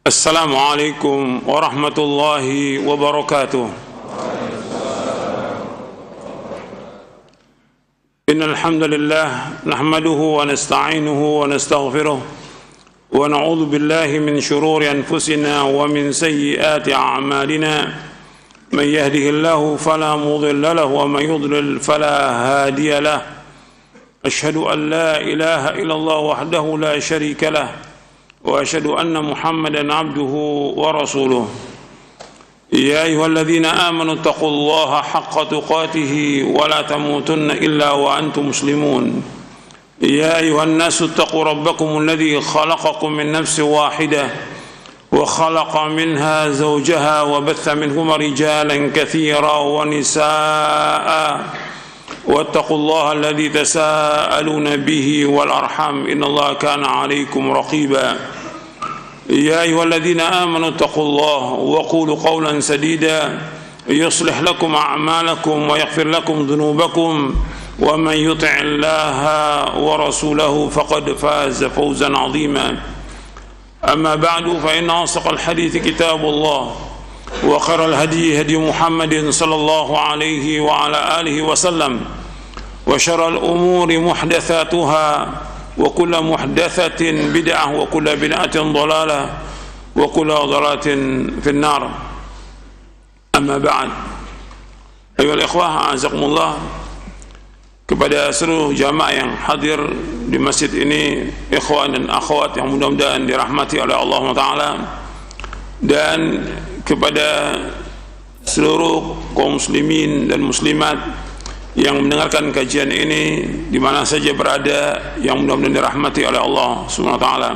السلام عليكم ورحمة الله وبركاته. إن الحمد لله نحمده ونستعينه ونستغفره ونعوذ بالله من شرور أنفسنا ومن سيئات أعمالنا. من يهده الله فلا مضل له ومن يضلل فلا هادي له. أشهد أن لا إله إلا الله وحده لا شريك له وأشهد أن محمدا عبده ورسوله. يا أيها الذين آمنوا اتقوا الله حق تقاته ولا تموتن إلا وأنتم مسلمون. يا أيها الناس اتقوا ربكم الذي خلقكم من نفس واحدة وخلق منها زوجها وبث منهما رجالا كثيرا ونساء واتقوا الله الذي تساءلون به والأرحام إن الله كان عليكم رقيبا. يا أيها الذين آمنوا اتقوا الله وقولوا قولا سديدا يصلح لكم أعمالكم ويغفر لكم ذنوبكم ومن يطع الله ورسوله فقد فاز فوزا عظيما. أما بعد فإن أصدق الحديث كتاب الله وخير الهدي هدي محمد صلى الله عليه وعلى آله وسلم وشر الأمور محدثاتها وكل محدثة بدعة وكل بدعة ضلالة وكل ضلالة في النار. أما بعد أيها الإخوة أعزكم الله, kepada seluruh jamaah yang hadir di masjid ini, ikhwan dan akhwat yang mudah-mudahan dirahmati oleh Allah Ta'ala, dan kepada seluruh kaum muslimin dan muslimat yang mendengarkan kajian ini di mana saja berada, yang mudah-mudahan dirahmati oleh Allah Subhanahu wa taala.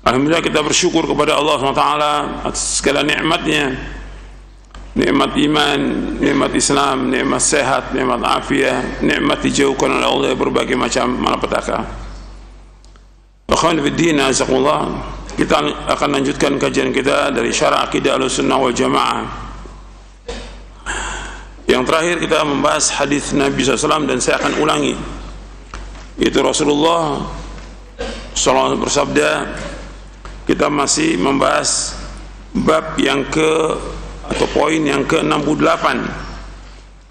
Alhamdulillah, kita bersyukur kepada Allah Subhanahu wa taala atas segala nikmatnya, nikmat iman, nikmat Islam, nikmat sehat, nikmat afiat, nikmat dijauhkan oleh Allah berbagai macam malapetaka. Akhwan fiddin, azakumullah, kita akan lanjutkan kajian kita dari Syarah Aqidah Ahlussunnah wal Jamaah. Yang terakhir kita membahas hadis Nabi SAW, dan saya akan ulangi. Itu Rasulullah SAW bersabda, kita masih membahas bab yang atau poin yang ke-68,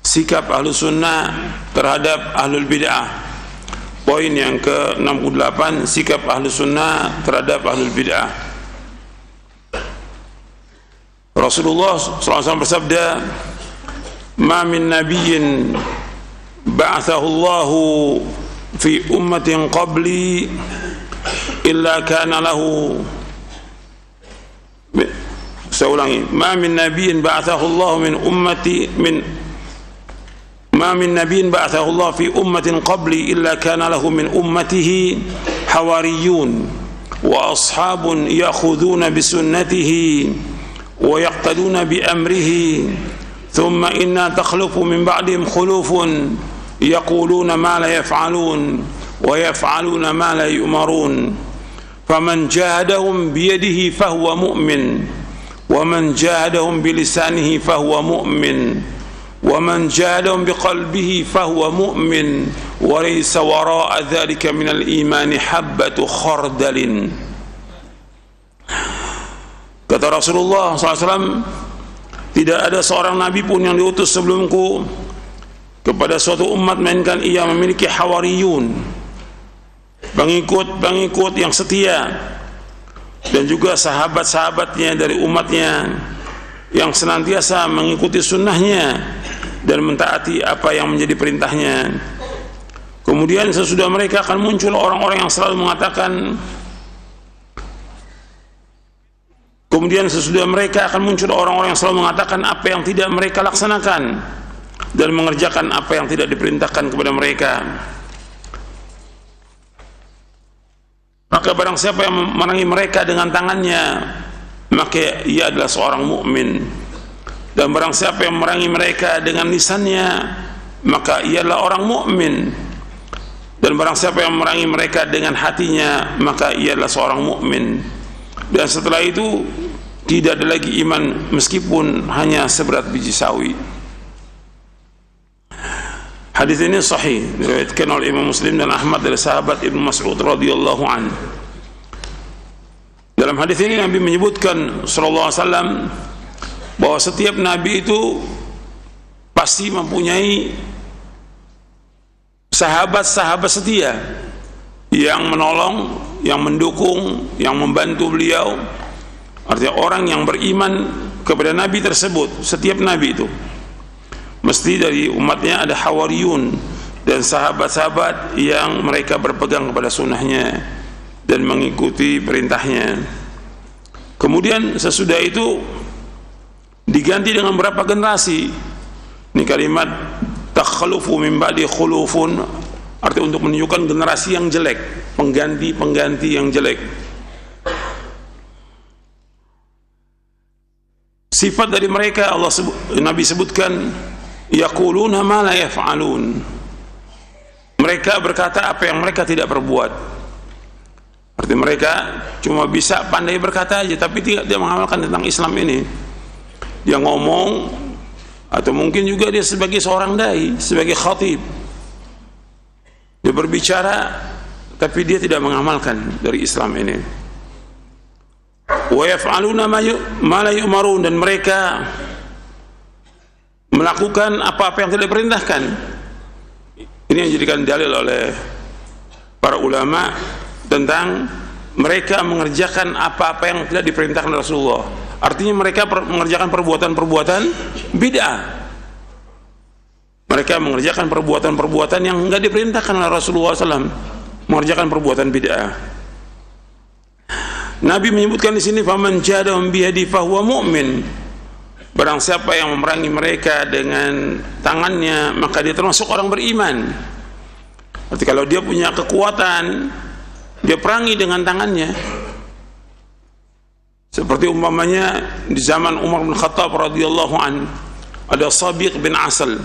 sikap Ahlus Sunnah terhadap Ahlul Bid'ah. Poin yang ke-68, sikap Ahlus Sunnah terhadap Ahlul Bid'ah. Rasulullah SAW bersabda, ma min nabiyyin ba'athahu Allahu fi ummatin qabli illa kana lahu, saya ulangi, ma min nabiyyin ba'athahu Allah min ummati ma min nabiyyin ba'athahu Allah fi ummatin qabli illa kana lahu min ummatihi hawariyun wa ashabun ya'khuduna bi sunnatihi wa yaqtaduna bi amrihi ثم إنا تخلف من بعدهم خلوف يقولون ما لا يفعلون ويفعلون ما لا يؤمرون فمن جاهدهم بيده فهو مؤمن ومن جاهدهم بلسانه فهو مؤمن ومن جاهدهم بقلبه فهو مؤمن وليس وراء ذلك من الإيمان حبة خردل. Kata Rasulullah SAW, tidak ada seorang nabi pun yang diutus sebelumku kepada suatu umat melainkan ia memiliki hawariyun, pengikut yang setia, dan juga sahabat-sahabatnya dari umatnya yang senantiasa mengikuti sunnahnya dan mentaati apa yang menjadi perintahnya. Kemudian sesudah mereka akan muncul orang-orang yang selalu mengatakan apa yang tidak mereka laksanakan dan mengerjakan apa yang tidak diperintahkan kepada mereka. Maka barang siapa yang memerangi mereka dengan tangannya, maka ia adalah seorang mukmin. Dan barang siapa yang memerangi mereka dengan lisannya, maka ia adalah orang mukmin. Dan barang siapa yang memerangi mereka dengan hatinya, maka ia adalah seorang mukmin. Dan setelah itu tidak ada lagi iman meskipun hanya seberat biji sawi. Hadis ini sahih, diriwayatkan oleh Imam Muslim dan Ahmad dari sahabat Ibnu Mas'ud radhiyallahu anhu. Dalam hadis ini Nabi menyebutkan sallallahu alaihi wasallam bahwa setiap nabi itu pasti mempunyai sahabat-sahabat setia yang menolong, yang mendukung, yang membantu beliau. Artinya orang yang beriman kepada nabi tersebut, setiap nabi itu mesti dari umatnya ada hawariyun dan sahabat-sahabat yang mereka berpegang kepada sunnahnya dan mengikuti perintahnya. Kemudian sesudah itu diganti dengan berapa generasi. Ini kalimat takhlufu min ba'di khulufun, artinya untuk menunjukkan generasi yang jelek, pengganti-pengganti yang jelek. Sifat dari mereka Nabi sebutkan yaquluna ma la yaf'alun. Mereka berkata apa yang mereka tidak perbuat. Artinya mereka cuma bisa pandai berkata aja, tapi tidak mengamalkan tentang Islam ini. Dia ngomong, atau mungkin juga dia sebagai seorang dai, sebagai khatib, dia berbicara, tapi dia tidak mengamalkan dari Islam ini. Wa yaf'aluna ma la yu'marun, dan mereka melakukan apa-apa yang tidak diperintahkan. Ini yang dijadikan dalil oleh para ulama tentang mereka mengerjakan apa-apa yang tidak diperintahkan Rasulullah. Artinya mereka mengerjakan perbuatan-perbuatan bid'ah. Mereka mengerjakan perbuatan-perbuatan yang enggak diperintahkan oleh Rasulullah SAW, mengerjakan perbuatan bid'ah. Nabi menyebutkan di sini, faman jahadahum biyadi fahuwa mu'min. Barang siapa yang memerangi mereka dengan tangannya, maka dia termasuk orang beriman. Berarti kalau dia punya kekuatan, dia perangi dengan tangannya. Seperti umpamanya di zaman Umar bin Khattab radhiyallahu an, ada Sabiq bin Asal.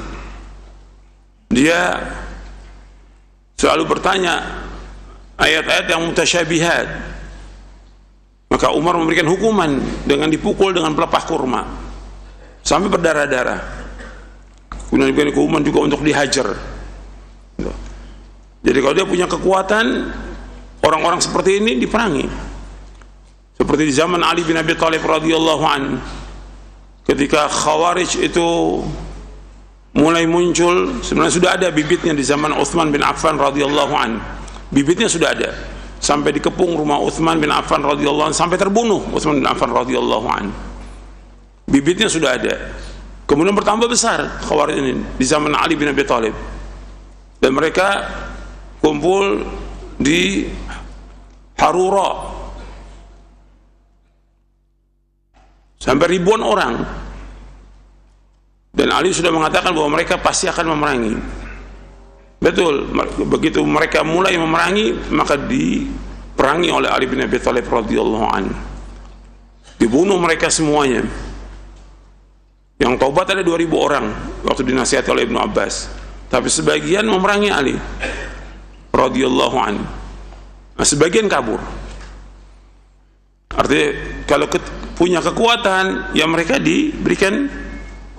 Dia selalu bertanya ayat-ayat yang mutasyabihat. Maka Umar memberikan hukuman dengan dipukul dengan pelepah kurma sampai berdarah-darah. Kemudian diberikan hukuman juga untuk dihajar. Jadi kalau dia punya kekuatan, orang-orang seperti ini diperangi. Seperti di zaman Ali bin Abi Thalib radhiyallahu an, ketika Khawarij itu mulai muncul, sebenarnya sudah ada bibitnya di zaman Utsman bin Affan radhiyallahu an. Bibitnya sudah ada. Sampai dikepung rumah Utsman bin Affan radhiyallahu an, sampai terbunuh Utsman bin Affan radhiyallahu an. Bibitnya sudah ada. Kemudian bertambah besar Khawarij ini di zaman Ali bin Abi Thalib. Dan mereka kumpul di Harura sampai ribuan orang, dan Ali sudah mengatakan bahwa mereka pasti akan memerangi. Betul, begitu mereka mulai memerangi, maka diperangi oleh Ali bin Abi Thalib radhiyallahu anhu. Dibunuh mereka semuanya. Yang taubat ada 2000 orang waktu dinasihati oleh Ibnu Abbas, tapi sebagian memerangi Ali radhiyallahu anhu. Nah, sebagian kabur. Artinya kalau punya kekuatan, ya mereka diberikan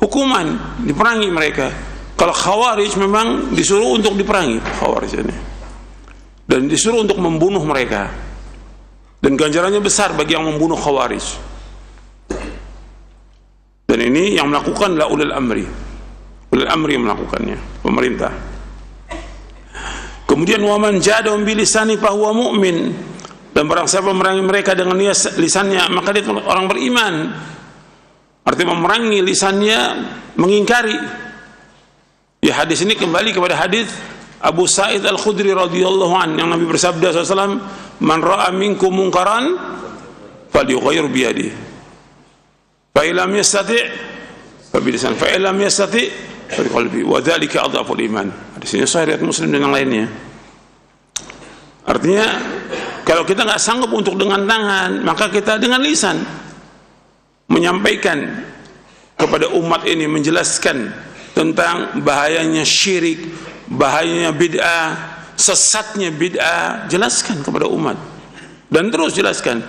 hukuman, diperangi mereka. Kalau Khawarij memang disuruh untuk diperangi, Khawarij ini, dan disuruh untuk membunuh mereka, dan ganjarannya besar bagi yang membunuh Khawarij. Dan ini yang melakukan adalah ulul amri. Ulul amri yang melakukannya, pemerintah. Kemudian waman jahadahum bilisani fahuwa mu'min, dan barang siapa memerangi mereka dengan lisannya, maka dia orang beriman. Artinya memerangi lisannya, mengingkari. Ya, hadis ini kembali kepada hadis Abu Sa'id Al-Khudri radhiyallahu an, yang Nabi bersabda SAW, man ra'a minkum munkaran falyughayyir bi yadihi, fa illam yastati' fa bi lisan, fa illam yastati' fa bi qalbi, wa dzalika adhaful iman. Hadis ini sahih riwayat Muslim dan yang lainnya. Artinya kalau kita nggak sanggup untuk dengan tangan, maka kita dengan lisan menyampaikan kepada umat ini, menjelaskan tentang bahayanya syirik, bahayanya bid'ah, sesatnya bid'ah, jelaskan kepada umat dan terus jelaskan.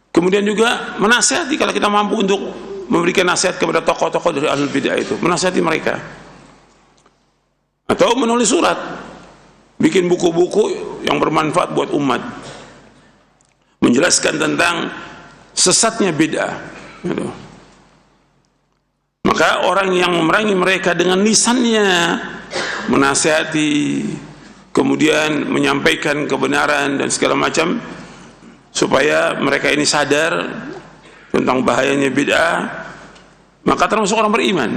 Kemudian juga menasihati kalau kita mampu untuk memberikan nasihat kepada tokoh-tokoh dari ahlul bid'ah itu, menasihati mereka, atau menulis surat, bikin buku-buku yang bermanfaat buat umat. menjelaskan tentang sesatnya bid'ah. Gitu. Maka orang yang memerangi mereka dengan lisannya, menasihati, kemudian menyampaikan kebenaran dan segala macam, supaya mereka ini sadar tentang bahayanya bid'ah, maka termasuk orang beriman.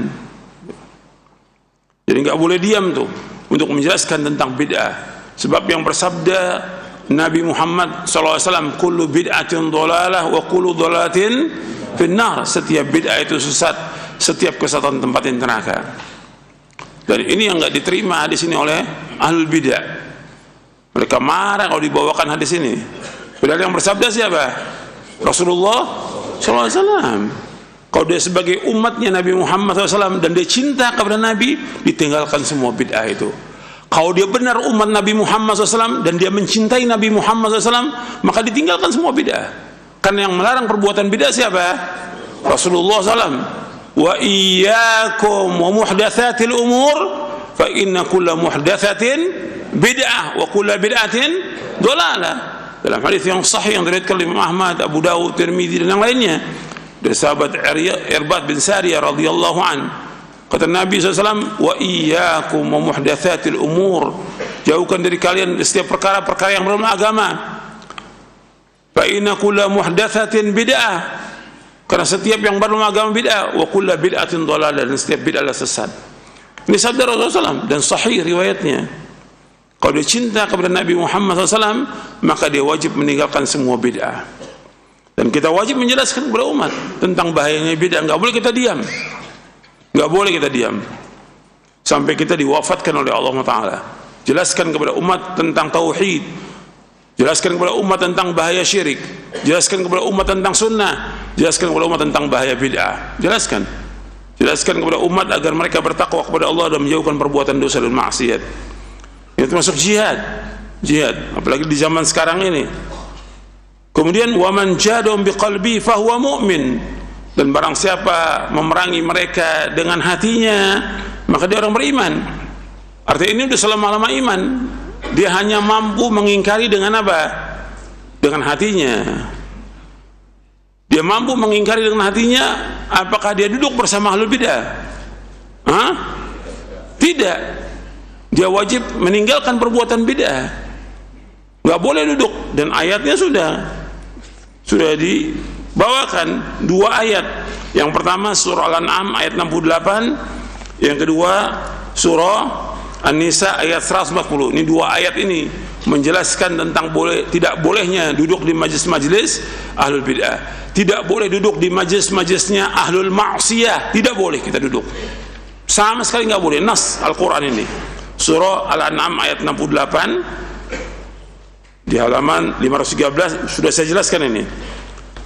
Jadi nggak boleh diam tuh untuk menjelaskan tentang bid'ah. Sebab yang bersabda Nabi Muhammad SAW, kullu bid'atin dhalalah wa kullu dhalalatin finnar. Setiap bid'ah itu sesat, setiap kesesatan tempatin neraka. Dan ini yang nggak diterima hadis ini oleh ahlul bid'ah. Mereka marah kalau dibawakan hadis ini. Padahal yang bersabda siapa? Rasulullah SAW. Kalau dia sebagai umatnya Nabi Muhammad SAW dan dia cinta kepada Nabi, ditinggalkan semua bid'ah itu. Kalau dia benar umat Nabi Muhammad SAW dan dia mencintai Nabi Muhammad SAW, maka ditinggalkan semua bid'ah. Karena yang melarang perbuatan bid'ah siapa? Rasulullah SAW. Wa iyyakum wa muhdatsatil umur fa inna kulla muhdatsatin bid'ah wa kulla bid'atin dhalalah. Dalam hadis yang sahih yang diriwayatkan oleh Imam Ahmad, Abu Dawud, Tirmidzi dan yang lainnya dari sahabat Irbad bin Sariyah radhiyallahu an, kata Nabi SAW, wa iyyakum wa muhdatsatil umur, jauhkan dari kalian setiap perkara-perkara yang berbau agama. Fa inna kulla muhdatsatin bid'ah, karena setiap yang berbau agama bid'ah, wa kulla bid'atin dhalalah, dan setiap bid'ah sesat. Ini sabda Rasulullah SAW dan sahih riwayatnya. Kalau dia cinta kepada Nabi Muhammad SAW, maka dia wajib meninggalkan semua bid'ah. Dan kita wajib menjelaskan kepada umat tentang bahayanya bid'ah. Nggak boleh kita diam. Nggak boleh kita diam sampai kita diwafatkan oleh Allah Ta'ala. Jelaskan kepada umat tentang tauhid, jelaskan kepada umat tentang bahaya syirik, jelaskan kepada umat tentang sunnah, jelaskan kepada umat tentang bahaya bid'ah. Jelaskan kepada umat agar mereka bertakwa kepada Allah dan menjauhkan perbuatan dosa dan maksiat. Itu termasuk jihad, apalagi di zaman sekarang ini. Kemudian waman jadum biqalbi fahuwa mu'min, dan barang siapa memerangi mereka dengan hatinya, maka dia orang beriman. Artinya ini sudah selama-lama iman. Dia hanya mampu mengingkari dengan apa? Dengan hatinya. Dia mampu mengingkari dengan hatinya. Apakah dia duduk bersama ahlul bidah? Tidak. Dia wajib meninggalkan perbuatan bidah. Nggak boleh duduk. Dan ayatnya sudah dibawakan dua ayat. Yang pertama surah Al-An'am ayat 68, yang kedua surah An-Nisa ayat 140. Ini dua ayat ini menjelaskan tentang tidak bolehnya duduk di majlis-majlis ahlul bid'ah. Tidak boleh duduk di majlis-majlisnya ahlul ma'siyah. Tidak boleh kita duduk. Sama sekali nggak boleh. Nas Al-Quran ini. Surah Al-An'am ayat 68 di halaman 513 sudah saya jelaskan ini.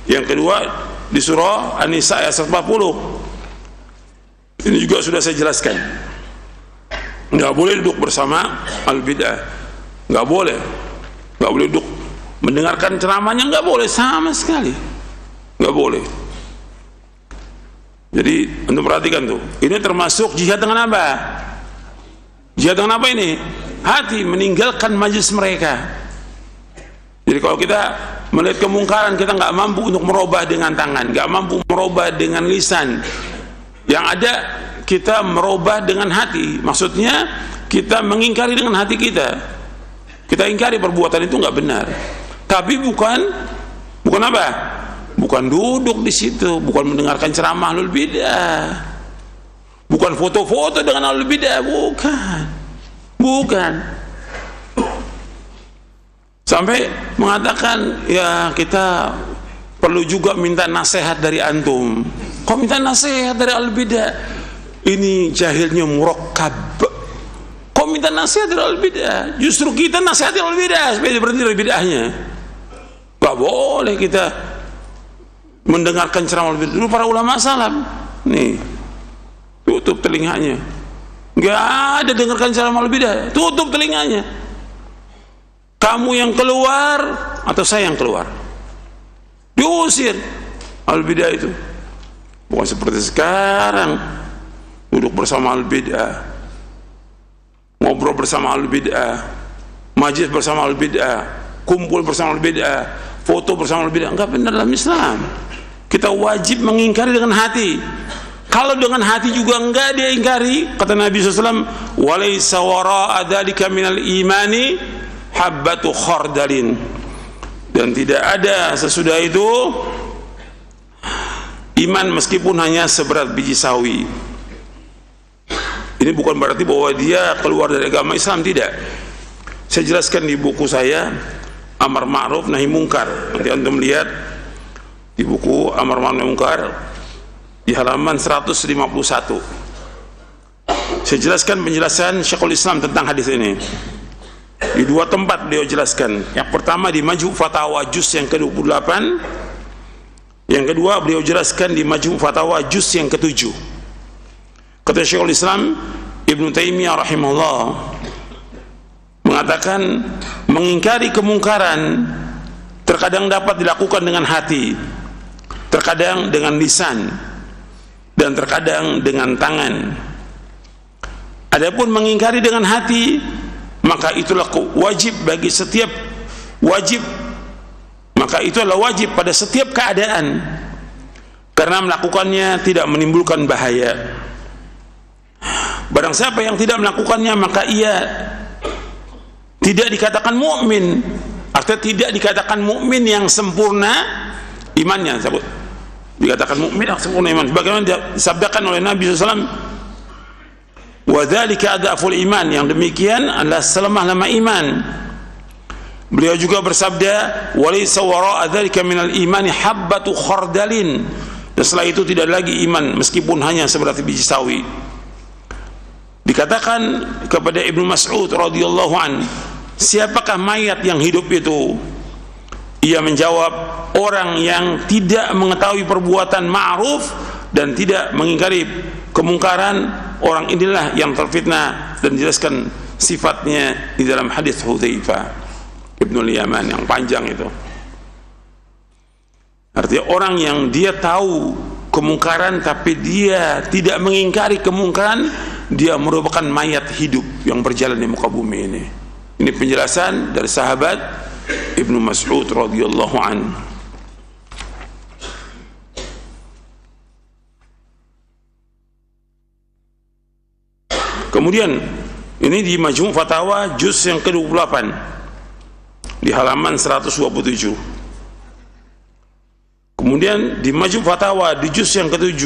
Yang kedua di surah An-Nisa ayat 140. Ini juga sudah saya jelaskan. Nggak boleh duduk bersama al-bid'ah. Nggak boleh duduk mendengarkan ceramahnya, nggak boleh sama sekali. Nggak boleh. Jadi untuk perhatikan tuh, ini termasuk jihad dengan apa? Jihad dengan apa ini? Hati, meninggalkan majlis mereka. Jadi kalau kita melihat kemungkaran, kita nggak mampu untuk merubah dengan tangan, nggak mampu merubah dengan lisan. Yang ada kita merubah dengan hati. Maksudnya kita mengingkari dengan hati kita. Kita ingkari perbuatan itu nggak benar. Tapi bukan apa? Bukan duduk di situ, bukan mendengarkan ceramah ahlul bidah, bukan foto-foto dengan ahlul bidah, bukan. Sampai mengatakan, ya kita perlu juga minta nasihat dari antum. Kok minta nasihat dari al-bidah? Ini jahilnya murakkab. Kok minta nasihat dari al-bidah? Justru kita nasihati al-bidah supaya berhenti dari bidahnya. Gak boleh kita mendengarkan ceramah al-bidah. Dulu para ulama salaf, nih, tutup telinganya. Gak ada dengarkan ceramah al-bidah, tutup telinganya. Kamu yang keluar atau saya yang keluar? Diusir al-bidah itu. Bukan seperti sekarang duduk bersama al-bidah, ngobrol bersama al-bidah, majlis bersama al-bidah, kumpul bersama al-bidah, foto bersama bid'ah. Enggak benar dalam Islam. Kita wajib mengingkari dengan hati. Kalau dengan hati juga enggak dia ingkari, kata Nabi SAW, walaysa wara'a dzalika minal imani habbatu khardalin. Dan tidak ada sesudah itu iman meskipun hanya seberat biji sawi. Ini bukan berarti bahwa dia keluar dari agama Islam, tidak. Saya jelaskan di buku saya Amar Ma'ruf Nahi Mungkar. Nanti antum lihat di buku Amar Ma'ruf Nahi Mungkar di halaman 151. Saya jelaskan penjelasan Syekhul Islam tentang hadis ini. Di dua tempat beliau jelaskan. Yang pertama di Majmu' Fatawa juz yang ke-28. Yang kedua beliau jelaskan di Majmu' Fatawa juz yang ke-7. Kata Syekhul Islam Ibnu Taimiyah rahimahullah mengatakan, mengingkari kemungkaran terkadang dapat dilakukan dengan hati, terkadang dengan lisan, dan terkadang dengan tangan. Adapun mengingkari dengan hati, maka itulah wajib bagi setiap wajib, maka itu adalah wajib pada setiap keadaan, karena melakukannya tidak menimbulkan bahaya. Barang siapa yang tidak melakukannya, maka ia tidak dikatakan mukmin, artinya tidak dikatakan mukmin yang sempurna imannya. Dikatakan mukmin yang sempurna iman, bagaimana disabdakan oleh Nabi SAW, wa dzalika adaful iman, yang demikian adalah selemah-lemah iman. Beliau juga bersabda, walaysa wara'a dzalika minal imani habbatu khardalin, dan setelah itu tidak lagi iman meskipun hanya seberat biji sawi. Dikatakan kepada Ibnu Mas'ud radhiyallahu an, siapakah mayat yang hidup itu? Ia menjawab, orang yang tidak mengetahui perbuatan ma'ruf dan tidak mengingkari kemungkaran, orang inilah yang terfitnah. Dan dijelaskan sifatnya di dalam hadis Hudzaifah Ibnu Yaman yang panjang itu. Artinya orang yang dia tahu kemungkaran tapi dia tidak mengingkari kemungkaran, dia merupakan mayat hidup yang berjalan di muka bumi ini. Ini penjelasan dari sahabat Ibnu Mas'ud radhiyallahu an. Kemudian ini di Majmu' Fatawa juz yang ke-28 di halaman 127. Kemudian di Majmu' Fatawa di juz yang ke-7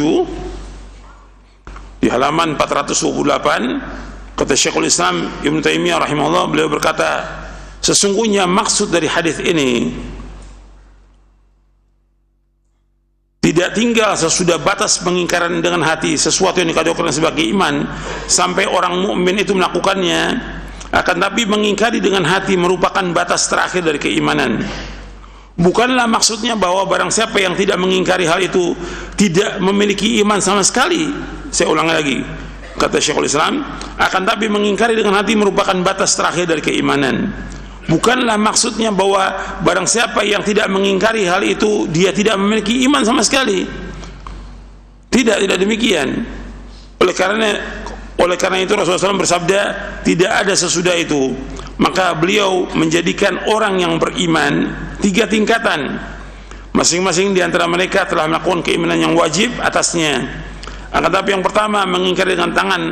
di halaman 428, kata Syekhul Islam Ibnu Taimiyah rahimahullah, beliau berkata, sesungguhnya maksud dari hadis ini tidak tinggal sesudah batas pengingkaran dengan hati sesuatu yang dikatakan sebagai iman sampai orang mukmin itu melakukannya, akan tapi mengingkari dengan hati merupakan batas terakhir dari keimanan. Bukanlah maksudnya bahwa barang siapa yang tidak mengingkari hal itu tidak memiliki iman sama sekali. Saya ulangi lagi, kata Syekhul Islam, akan tapi mengingkari dengan hati merupakan batas terakhir dari keimanan. Bukanlah maksudnya bahwa barang siapa yang tidak mengingkari hal itu dia tidak memiliki iman sama sekali. Tidak demikian. Oleh karena itu Rasulullah SAW bersabda, tidak ada sesudah itu. Maka beliau menjadikan orang yang beriman 3 tingkatan. Masing-masing di antara mereka telah melakukan keimanan yang wajib atasnya. Akan tapi yang pertama mengingkari dengan tangan,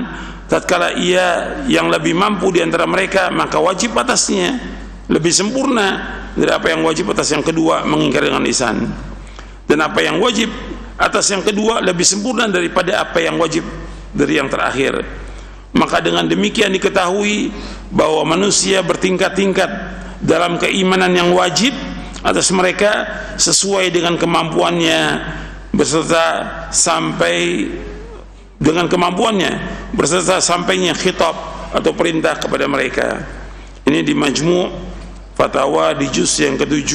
tatkala ia yang lebih mampu di antara mereka, maka wajib atasnya, lebih sempurna dari apa yang wajib atas yang kedua, mengingkari dengan lisan. Dan apa yang wajib atas yang kedua lebih sempurna daripada apa yang wajib dari yang terakhir. Maka dengan demikian diketahui bahwa manusia bertingkat-tingkat dalam keimanan yang wajib atas mereka sesuai dengan kemampuannya beserta sampainya khitab atau perintah kepada mereka. Ini di Majmu' Fatawa di juz yang ke-7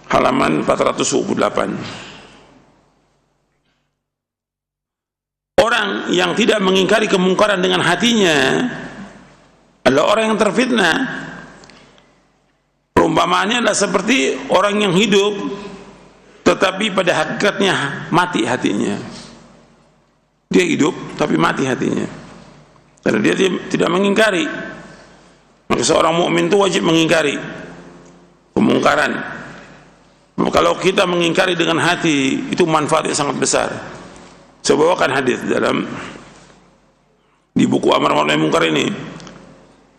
halaman 428. Orang yang tidak mengingkari kemungkaran dengan hatinya adalah orang yang terfitnah. Perumpamaannya adalah seperti orang yang hidup tetapi pada hakikatnya mati hatinya. Dia hidup tapi mati hatinya, karena dia tidak mengingkari. Maka seorang mukmin itu wajib mengingkari kemungkaran Kalau kita mengingkari dengan hati, itu manfaatnya sangat besar. Saya bawakan hadis dalam di buku Amar Ma'ruf Nahi Munkar ini.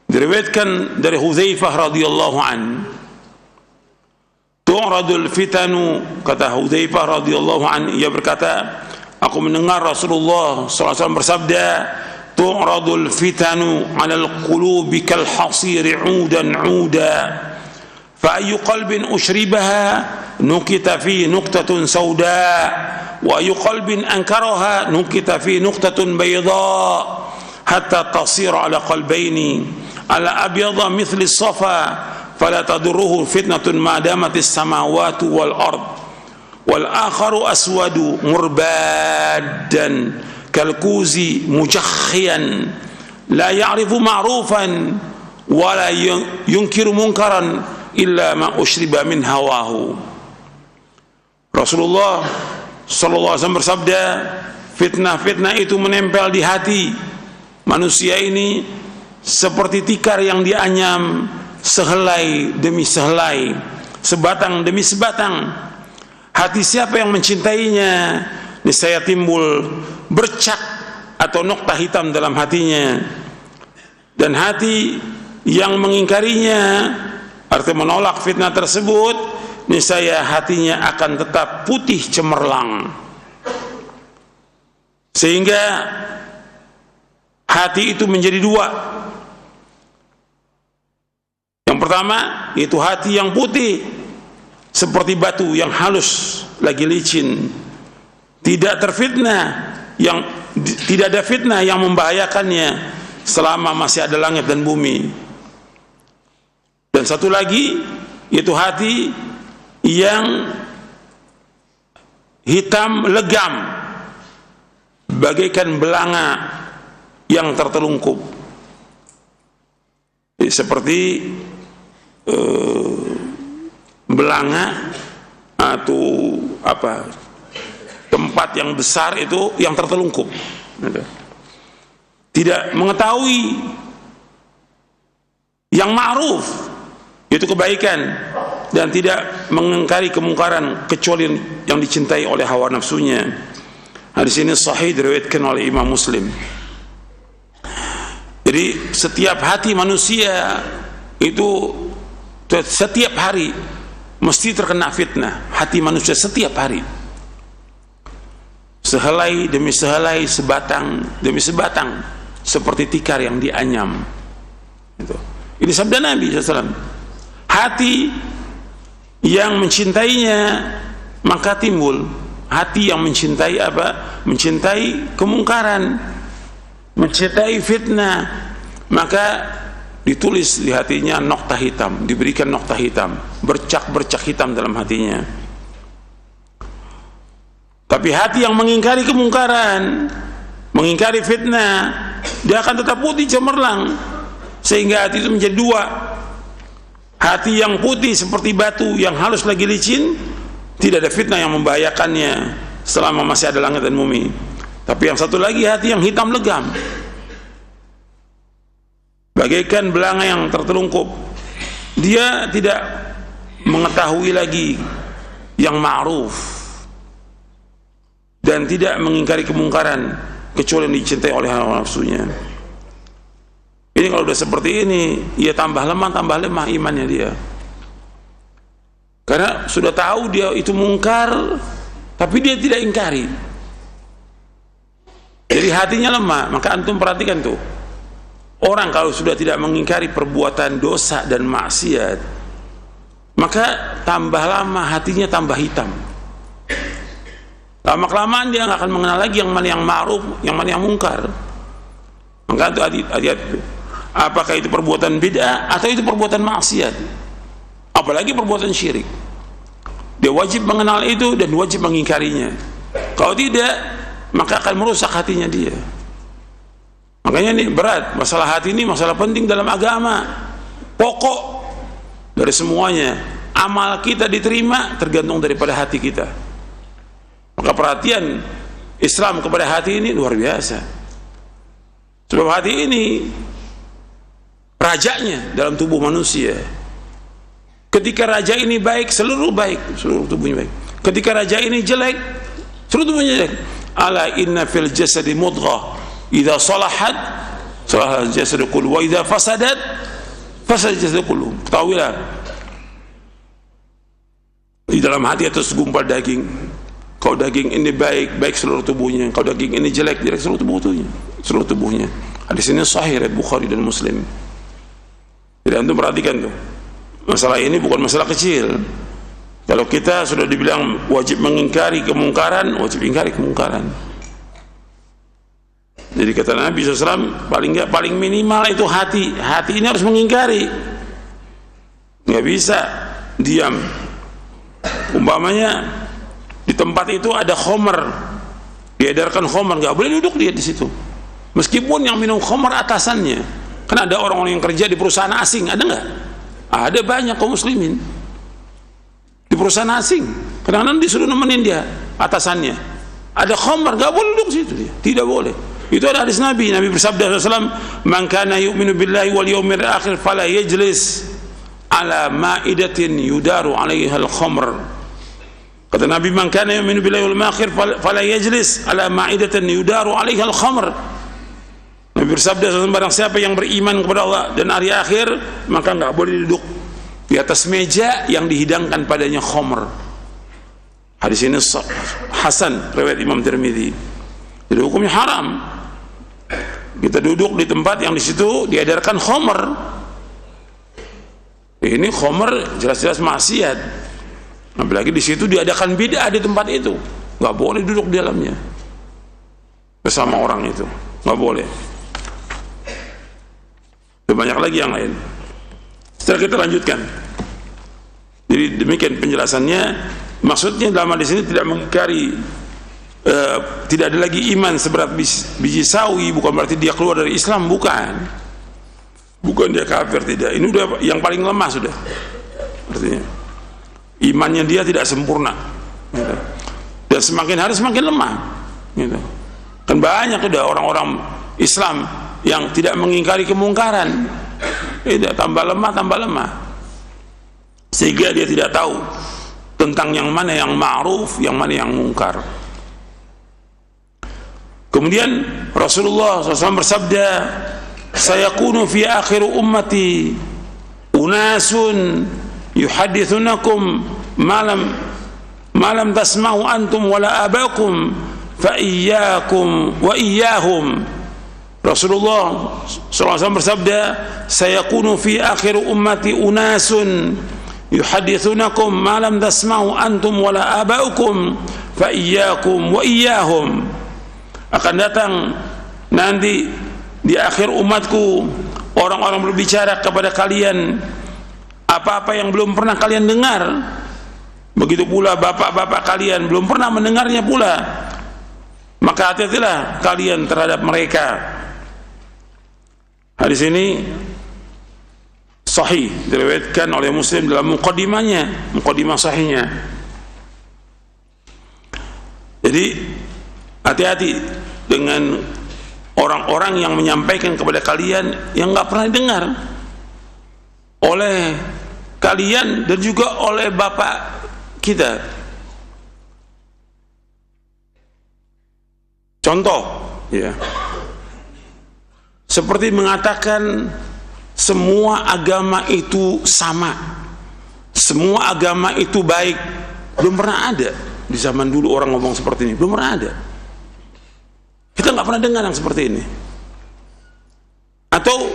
Diriwayatkan dari Hudzaifah radhiyallahu an, tu'radul fitanu, kata Hudzaifah radhiyallahu an, ia berkata, aku mendengar Rasulullah SAW bersabda, tu'radul fitanu 'alal qulubi kal hasiri 'udan 'uda, fa ayyu qalbin ushribaha nukita fi nuqtatun sauda, wa ayyu qalbin ankaraha nukita fi nuqtatun bayda, hatta tasira 'ala qalbaini 'ala abyada mithli as-safa, fala tadurruhu fitnatun ma damatis samawati wal ard, wal akharu aswadu murbadan kalkuzi mujakhiyan la ya'rifu ma'rufan wa la yunkiru munkaran illa ma ushriba min hawahu. Rasulullah sallallahu alaihi wasallam bersabda, fitnah-fitnah itu menempel di hati manusia ini seperti tikar yang dianyam, sehelai demi sehelai, sebatang demi sebatang. Hati siapa yang mencintainya, niscaya timbul bercak atau nokta hitam dalam hatinya. Dan hati yang mengingkarinya, artinya menolak fitnah tersebut, niscaya hatinya akan tetap putih cemerlang. Sehingga hati itu menjadi dua. Yang pertama, yaitu hati yang putih seperti batu yang halus lagi licin, tidak terfitnah, yang tidak ada fitnah yang membahayakannya selama masih ada langit dan bumi. Dan satu lagi, yaitu hati yang hitam legam bagaikan belanga yang tertelungkup, seperti belanga atau apa, tempat yang besar itu yang tertelungkup, tidak mengetahui yang ma'ruf, itu kebaikan, dan tidak mengingkari kemungkaran kecuali yang dicintai oleh hawa nafsunya. Hadis ini sahih, diriwayatkan oleh Imam Muslim. Jadi setiap hati manusia itu setiap hari mesti terkena fitnah. Hati manusia setiap hari, sehelai demi sehelai, sebatang demi sebatang, seperti tikar yang dianyam. Ini sabda Nabi SAW. Hati yang mencintainya, maka timbul hati yang mencintai apa? Mencintai kemungkaran, mencintai fitnah, maka ditulis di hatinya nokta hitam, diberikan nokta hitam, bercak-bercak hitam dalam hatinya. Tapi hati yang mengingkari kemungkaran, mengingkari fitnah, dia akan tetap putih cemerlang, sehingga hati itu menjadi dua. Hati yang putih seperti batu yang halus lagi licin, tidak ada fitnah yang membahayakannya selama masih ada langit dan bumi. Tapi yang satu lagi, hati yang hitam legam, bagaikan belanga yang tertelungkup. Dia tidak mengetahui lagi yang ma'ruf dan tidak mengingkari kemungkaran kecuali yang dicintai oleh hawa nafsunya. Ini kalau sudah seperti ini, ia tambah lemah imannya dia. Karena sudah tahu dia itu mungkar, tapi dia tidak ingkari. Jadi hatinya lemah. Maka antum perhatikan tuh, orang kalau sudah tidak mengingkari perbuatan dosa dan maksiat, maka tambah lama hatinya tambah hitam. Lama-kelamaan dia nggak akan mengenal lagi yang mana yang ma'ruf, yang mana yang mungkar. Maka itu hati-hati itu. Apakah itu perbuatan bid'ah atau itu perbuatan maksiat, apalagi perbuatan syirik. Dia wajib mengenal itu dan wajib mengingkarinya. Kalau tidak, maka akan merusak hatinya dia. Makanya ini berat, masalah hati ini masalah penting dalam agama, pokok dari semuanya. Amal kita diterima tergantung daripada hati kita. Maka perhatian Islam kepada hati ini luar biasa. Sebab hati ini rajanya dalam tubuh manusia. Ketika raja ini baik, seluruh tubuhnya baik. Ketika raja ini jelek, seluruh tubuhnya jelek. Ala inna fil jasadi mudghah, idza salahat salaha al-jasadu kulluhu wa idza fasadat fasada al-jasadu kulluhu. Ketahuilah, di dalam hati itu segumpal daging. Kalau daging ini baik, baik seluruh tubuhnya. Kalau daging ini jelek, jelek seluruh tubuhnya. Hadis ini sahih riwayat Bukhari dan Muslim. Jadi antum perhatikan tuh. Masalah ini bukan masalah kecil. Kalau kita sudah dibilang wajib mengingkari kemungkaran, wajib ingkari kemungkaran. Jadi kata Nabi SAW, paling minimal itu hati. Hati ini harus mengingkari. Nggak bisa diam. Umpamanya di tempat itu ada khamar, diedarkan khamar, nggak boleh duduk dia di situ. Meskipun yang minum khamar atasannya. Kan ada orang-orang yang kerja di perusahaan asing, ada nggak? Ada banyak kaum muslimin di perusahaan asing. Kadang-kadang disuruh nemenin dia atasannya. Ada khamar, nggak boleh duduk situ dia. Tidak boleh. Itu ada hadis Nabi. Nabi bersabda SAW, "Man kana yu'minu billahi wal yawmil akhir fala yajlis ala ma'idatin yudaru 'alaiha al-khamr." Kata Nabi, "Man kana yu'minu billahi wal yawmil akhir fala yajlis ala ma'idatin yudaru 'alaiha al-khamr." Nabi bersabda, barang siapa yang beriman kepada Allah dan hari akhir, maka enggak boleh duduk di atas meja yang dihidangkan padanya khamr. Hadis ini hasan riwayat Imam Tirmidzi. Jadi hukumnya haram kita duduk di tempat yang di situ diedarkan khamr. Ini khamr jelas-jelas maksiat. Apalagi di situ diadakan bid'ah di tempat itu, nggak boleh duduk di dalamnya bersama orang itu, nggak boleh. Banyak lagi yang lain. Setelah kita lanjutkan. Jadi demikian penjelasannya. Maksudnya dalam hadis ini tidak mengingkari, tidak ada lagi iman seberat biji sawi. Bukan berarti dia keluar dari Islam, bukan dia kafir, tidak. Ini udah yang paling lemah sudah. Artinya imannya dia tidak sempurna, gitu. Dan semakin hari semakin lemah, gitu. Kan banyak udah orang-orang Islam yang tidak mengingkari kemungkaran, tidak, tambah lemah, sehingga dia tidak tahu tentang yang mana yang ma'ruf, yang mana yang mungkar. Kemudian Rasulullah SAW bersabda, "Sayakunu fi akhir ummati unasun yuhadithunakum malam tasma'u antum wala abakum fa iyyakum wa iyyahum." Rasulullah SAW bersabda, "Sayakunu fi akhir ummati unasun yuhadithunakum ma lam tasma'u antum wala aba'ukum fa iyyakum wa iyyahum." Akan datang nanti di akhir umatku orang-orang berbicara kepada kalian apa-apa yang belum pernah kalian dengar. Begitu pula bapak-bapak kalian belum pernah mendengarnya pula. Maka hati-hatilah kalian terhadap mereka. Hadis ini sahih, diriwayatkan oleh Muslim dalam muqaddimah sahihnya. Jadi hati-hati dengan orang-orang yang menyampaikan kepada kalian yang nggak pernah dengar oleh kalian dan juga oleh bapak kita. Contoh, ya. Seperti mengatakan semua agama itu sama, semua agama itu baik. Belum pernah ada di zaman dulu orang ngomong seperti ini, belum pernah ada. Kita nggak pernah dengar yang seperti ini. Atau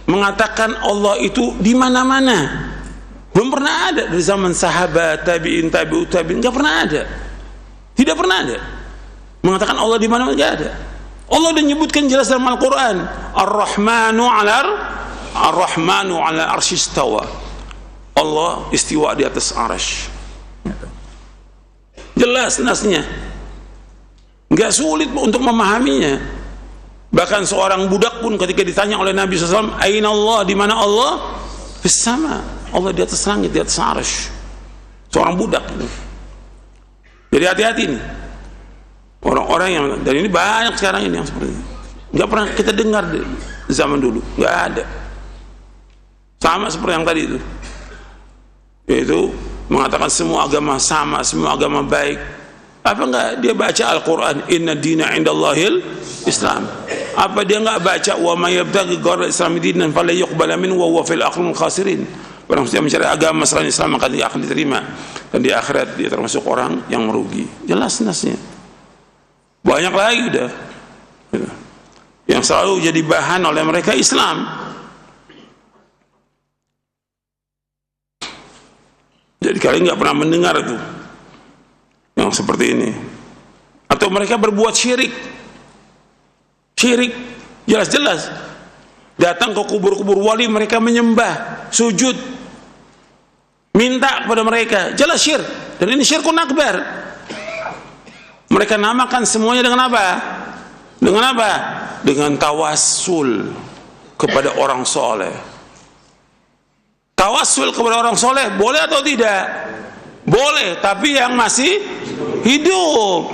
mengatakan Allah itu di mana-mana, belum pernah ada dari zaman sahabat, tabi'in, tabi'ut tabi'in, nggak pernah ada, tidak pernah ada. Mengatakan Allah di mana-mana nggak ada. Allah sudah menyebutkan jelas dalam Al-Quran, Ar-Rahmanu ala arsyistawa. Allah istiwa di atas arsy. Jelas nasnya, nggak sulit untuk memahaminya. Bahkan seorang budak pun ketika ditanya oleh Nabi SAW, "Aina Allah?" Di mana Allah? Fis sama. Allah di atas langit, di atas arsy. Seorang budak. Jadi hati-hati nih. Orang-orang yang, dan ini banyak sekarang ini yang seperti ini, nggak pernah kita dengar di zaman dulu, nggak ada. Sama seperti yang tadi itu. yaitu mengatakan semua agama sama, semua agama baik. Apa enggak dia baca Al-Quran, inna dina indallahil Islam? Apa dia enggak baca wa may yabtaghi ghayra al-islami dinan fala yuqbala minhu wa huwa fil akhirati khasirin? Barang siapa mencari agama selain Islam maka dia akan diterima, dan di akhirat dia termasuk orang yang merugi. Jelas nasnya. Banyak lagi udah yang selalu jadi bahan oleh mereka Islam. Jadi kalian nggak pernah mendengar itu yang seperti ini. Atau mereka berbuat syirik, jelas-jelas datang ke kubur-kubur wali, mereka menyembah, sujud, minta kepada mereka, jelas syirik. Dan ini syirkun akbar. Mereka namakan semuanya dengan apa? Dengan apa? Dengan tawassul kepada orang soleh. Tawassul kepada orang soleh boleh atau tidak? Boleh, tapi yang masih hidup.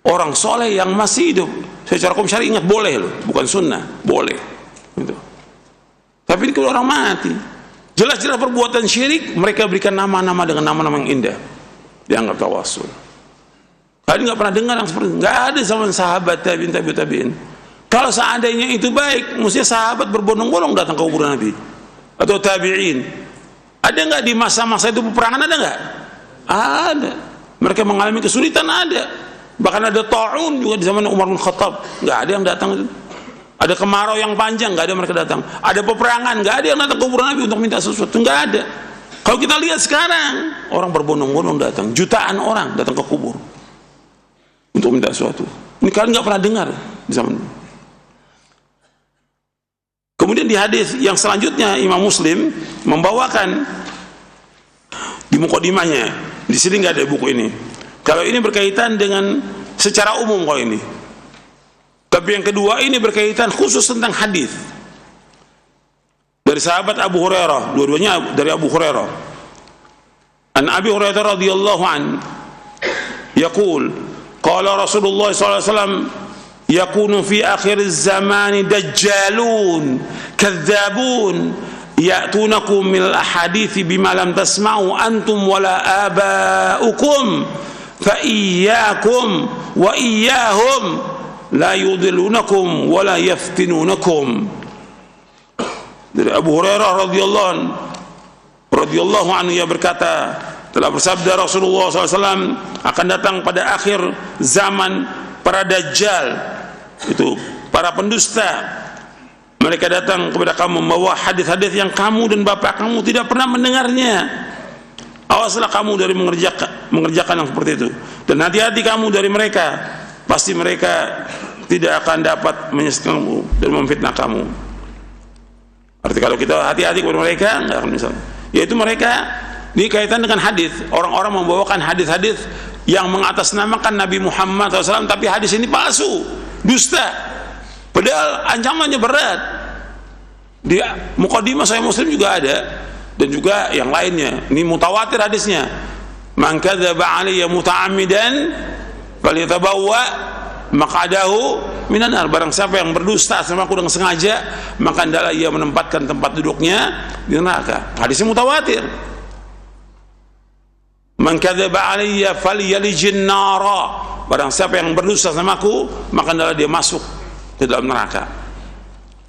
Orang soleh yang masih hidup. Secara hukum syar'i ingat boleh loh, bukan sunnah, boleh. Gitu. Tapi ini kalau orang mati, jelas-jelas perbuatan syirik, mereka berikan nama-nama dengan nama-nama yang indah, dianggap tawassul. Kalian nggak pernah dengar yang seperti itu? Nggak ada zaman sahabat, tabi'in. Kalau seandainya itu baik, mestinya sahabat berbondong-bondong datang ke kuburan Nabi atau tabi'in. Ada nggak di masa-masa itu peperangan? Ada nggak? Ada. Mereka mengalami kesulitan, ada. Bahkan ada ta'un juga di zaman Umar bin Khattab, nggak ada yang datang. Ada kemarau yang panjang, nggak ada mereka datang. Ada peperangan, nggak ada yang datang ke kuburan Nabi untuk minta sesuatu, nggak ada. Kalau kita lihat sekarang, orang berbondong-bondong datang, jutaan orang datang ke kubur untuk minta sesuatu. Ini kalian nggak pernah dengar di zaman ini. Kemudian di hadis yang selanjutnya Imam Muslim membawakan di mukadimahnya, di sini nggak ada buku ini. Kalau ini berkaitan dengan secara umum kalau ini. Tapi yang kedua ini berkaitan khusus tentang hadis. Dari sahabat Abu Hurairah, dua-duanya dari Abu Hurairah. An Abi Hurairah radhiyallahu an yaqul qala Rasulullah sallallahu alaihi wasallam yakunu fi akhir az-zaman dajjalun kadzabun ya'tunakum min al-ahadits bima lam tasma'u antum wala aba'ukum fa iyyakum wa iyyahum la yudillunakum wala yaftinunakum. Dari Abu Hurairah radhiyallahu anhu ia berkata, telah bersabda Rasulullah SAW, akan datang pada akhir zaman para dajjal, itu para pendusta. Mereka datang kepada kamu membawa hadis-hadis yang kamu dan bapak kamu tidak pernah mendengarnya. Awaslah kamu dari mengerjakan yang seperti itu, dan hati-hati kamu dari mereka. Pasti mereka tidak akan dapat menyesatkan kamu dan memfitnah kamu. Arti kalau kita hati-hati kepada mereka, nggak akan bisa. Yaitu mereka dikaitan dengan hadis. Orang-orang membawakan hadis-hadis yang mengatasnamakan Nabi Muhammad SAW, tapi hadis ini palsu, dusta. Padahal ancamannya berat. Di mukadimah Sahih Muslim juga ada, dan juga yang lainnya. Ini mutawatir hadisnya. Man kadzaba alayya muta'ammidan falyatabawwa maq'adahu minan nar. Barang siapa yang berdusta sama aku dengan sengaja, maka hendaklah ia menempatkan tempat duduknya di neraka. Hadisnya mutawatir. Man kadzaba alayya falyalijin nara. Barang siapa yang berdusta sama aku, maka hendaklah dia masuk ke dalam neraka.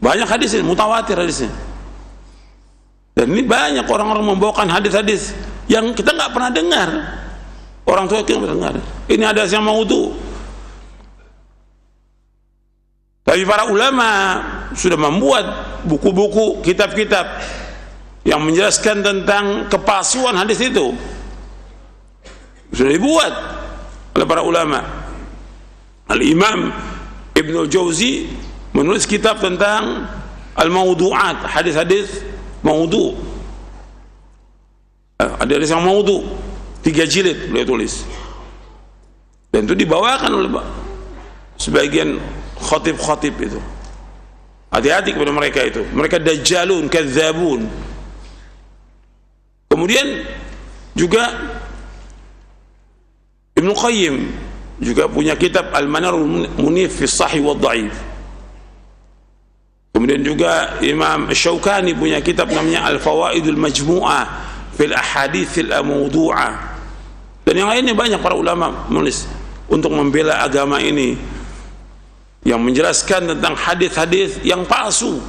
Banyak hadis ini, mutawatir hadisnya. Dan ini banyak orang-orang membawakan hadis-hadis yang kita nggak pernah dengar. Orang tua kita nggak pernah dengar. Ini hadis yang maudhu. Tapi para ulama sudah membuat buku-buku, kitab-kitab yang menjelaskan tentang kepalsuan hadis itu. Sudah dibuat oleh para ulama. Al-Imam Ibnu Jauzi menulis kitab tentang al-mawdu'at, hadis-hadis maudhu. Ada hadis yang maudhu, 3 jilid beliau tulis. Dan itu dibawakan oleh sebagian khotib-khotib itu. Hati-hati kepada mereka itu. Mereka dajjalun, kadzabun. Kemudian juga Ibnu Qayyim juga punya kitab Al-Manarul Munif fi Sahih wa Dhaif. Kemudian juga Imam Syaukani punya kitab namanya Al-Fawaidul Majmu'ah fil ahaditsil mawdu'ah. Dan yang lainnya banyak para ulama menulis untuk membela agama ini, yang menjelaskan tentang hadis-hadis yang palsu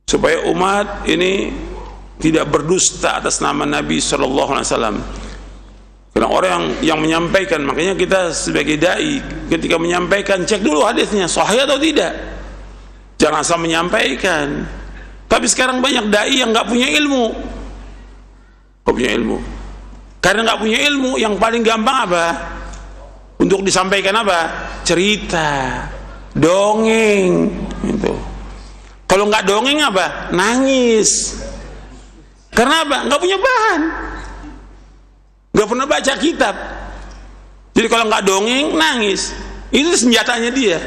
supaya umat ini tidak berdusta atas nama Nabi sallallahu alaihi wasallam. Karena orang yang menyampaikan, makanya kita sebagai dai ketika menyampaikan cek dulu hadisnya sahih atau tidak. Jangan asal menyampaikan. Tapi sekarang banyak dai yang nggak punya ilmu. Nggak punya ilmu. Karena nggak punya ilmu, yang paling gampang apa? Untuk disampaikan apa? Cerita, dongeng, gitu. Kalau nggak dongeng apa? Nangis. Karena apa? Nggak punya bahan. Nggak pernah baca kitab. Jadi kalau nggak dongeng, nangis. Itu senjatanya dia.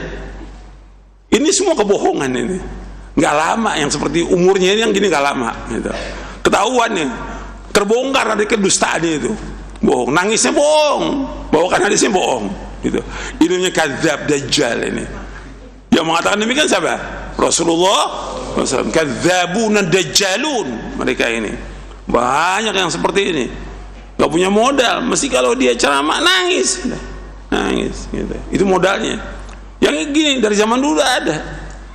Ini semua kebohongan ini. Nggak lama, yang seperti umurnya ini yang gini nggak lama. Gitu. Ketahuan nih, terbongkar dari kedustaannya itu. Bohong, nangisnya bohong, bawakan hadisnya bohong. Gitu. Ininya kadzab dajjal ini. Yang mengatakan demikian siapa? Rasulullah SAW. Kadzabuna dajjalun, mereka ini. Banyak yang seperti ini. Gak punya modal, mesti kalau dia ceramah nangis, nangis. Gitu. Itu modalnya. Yang gini dari zaman dulu ada,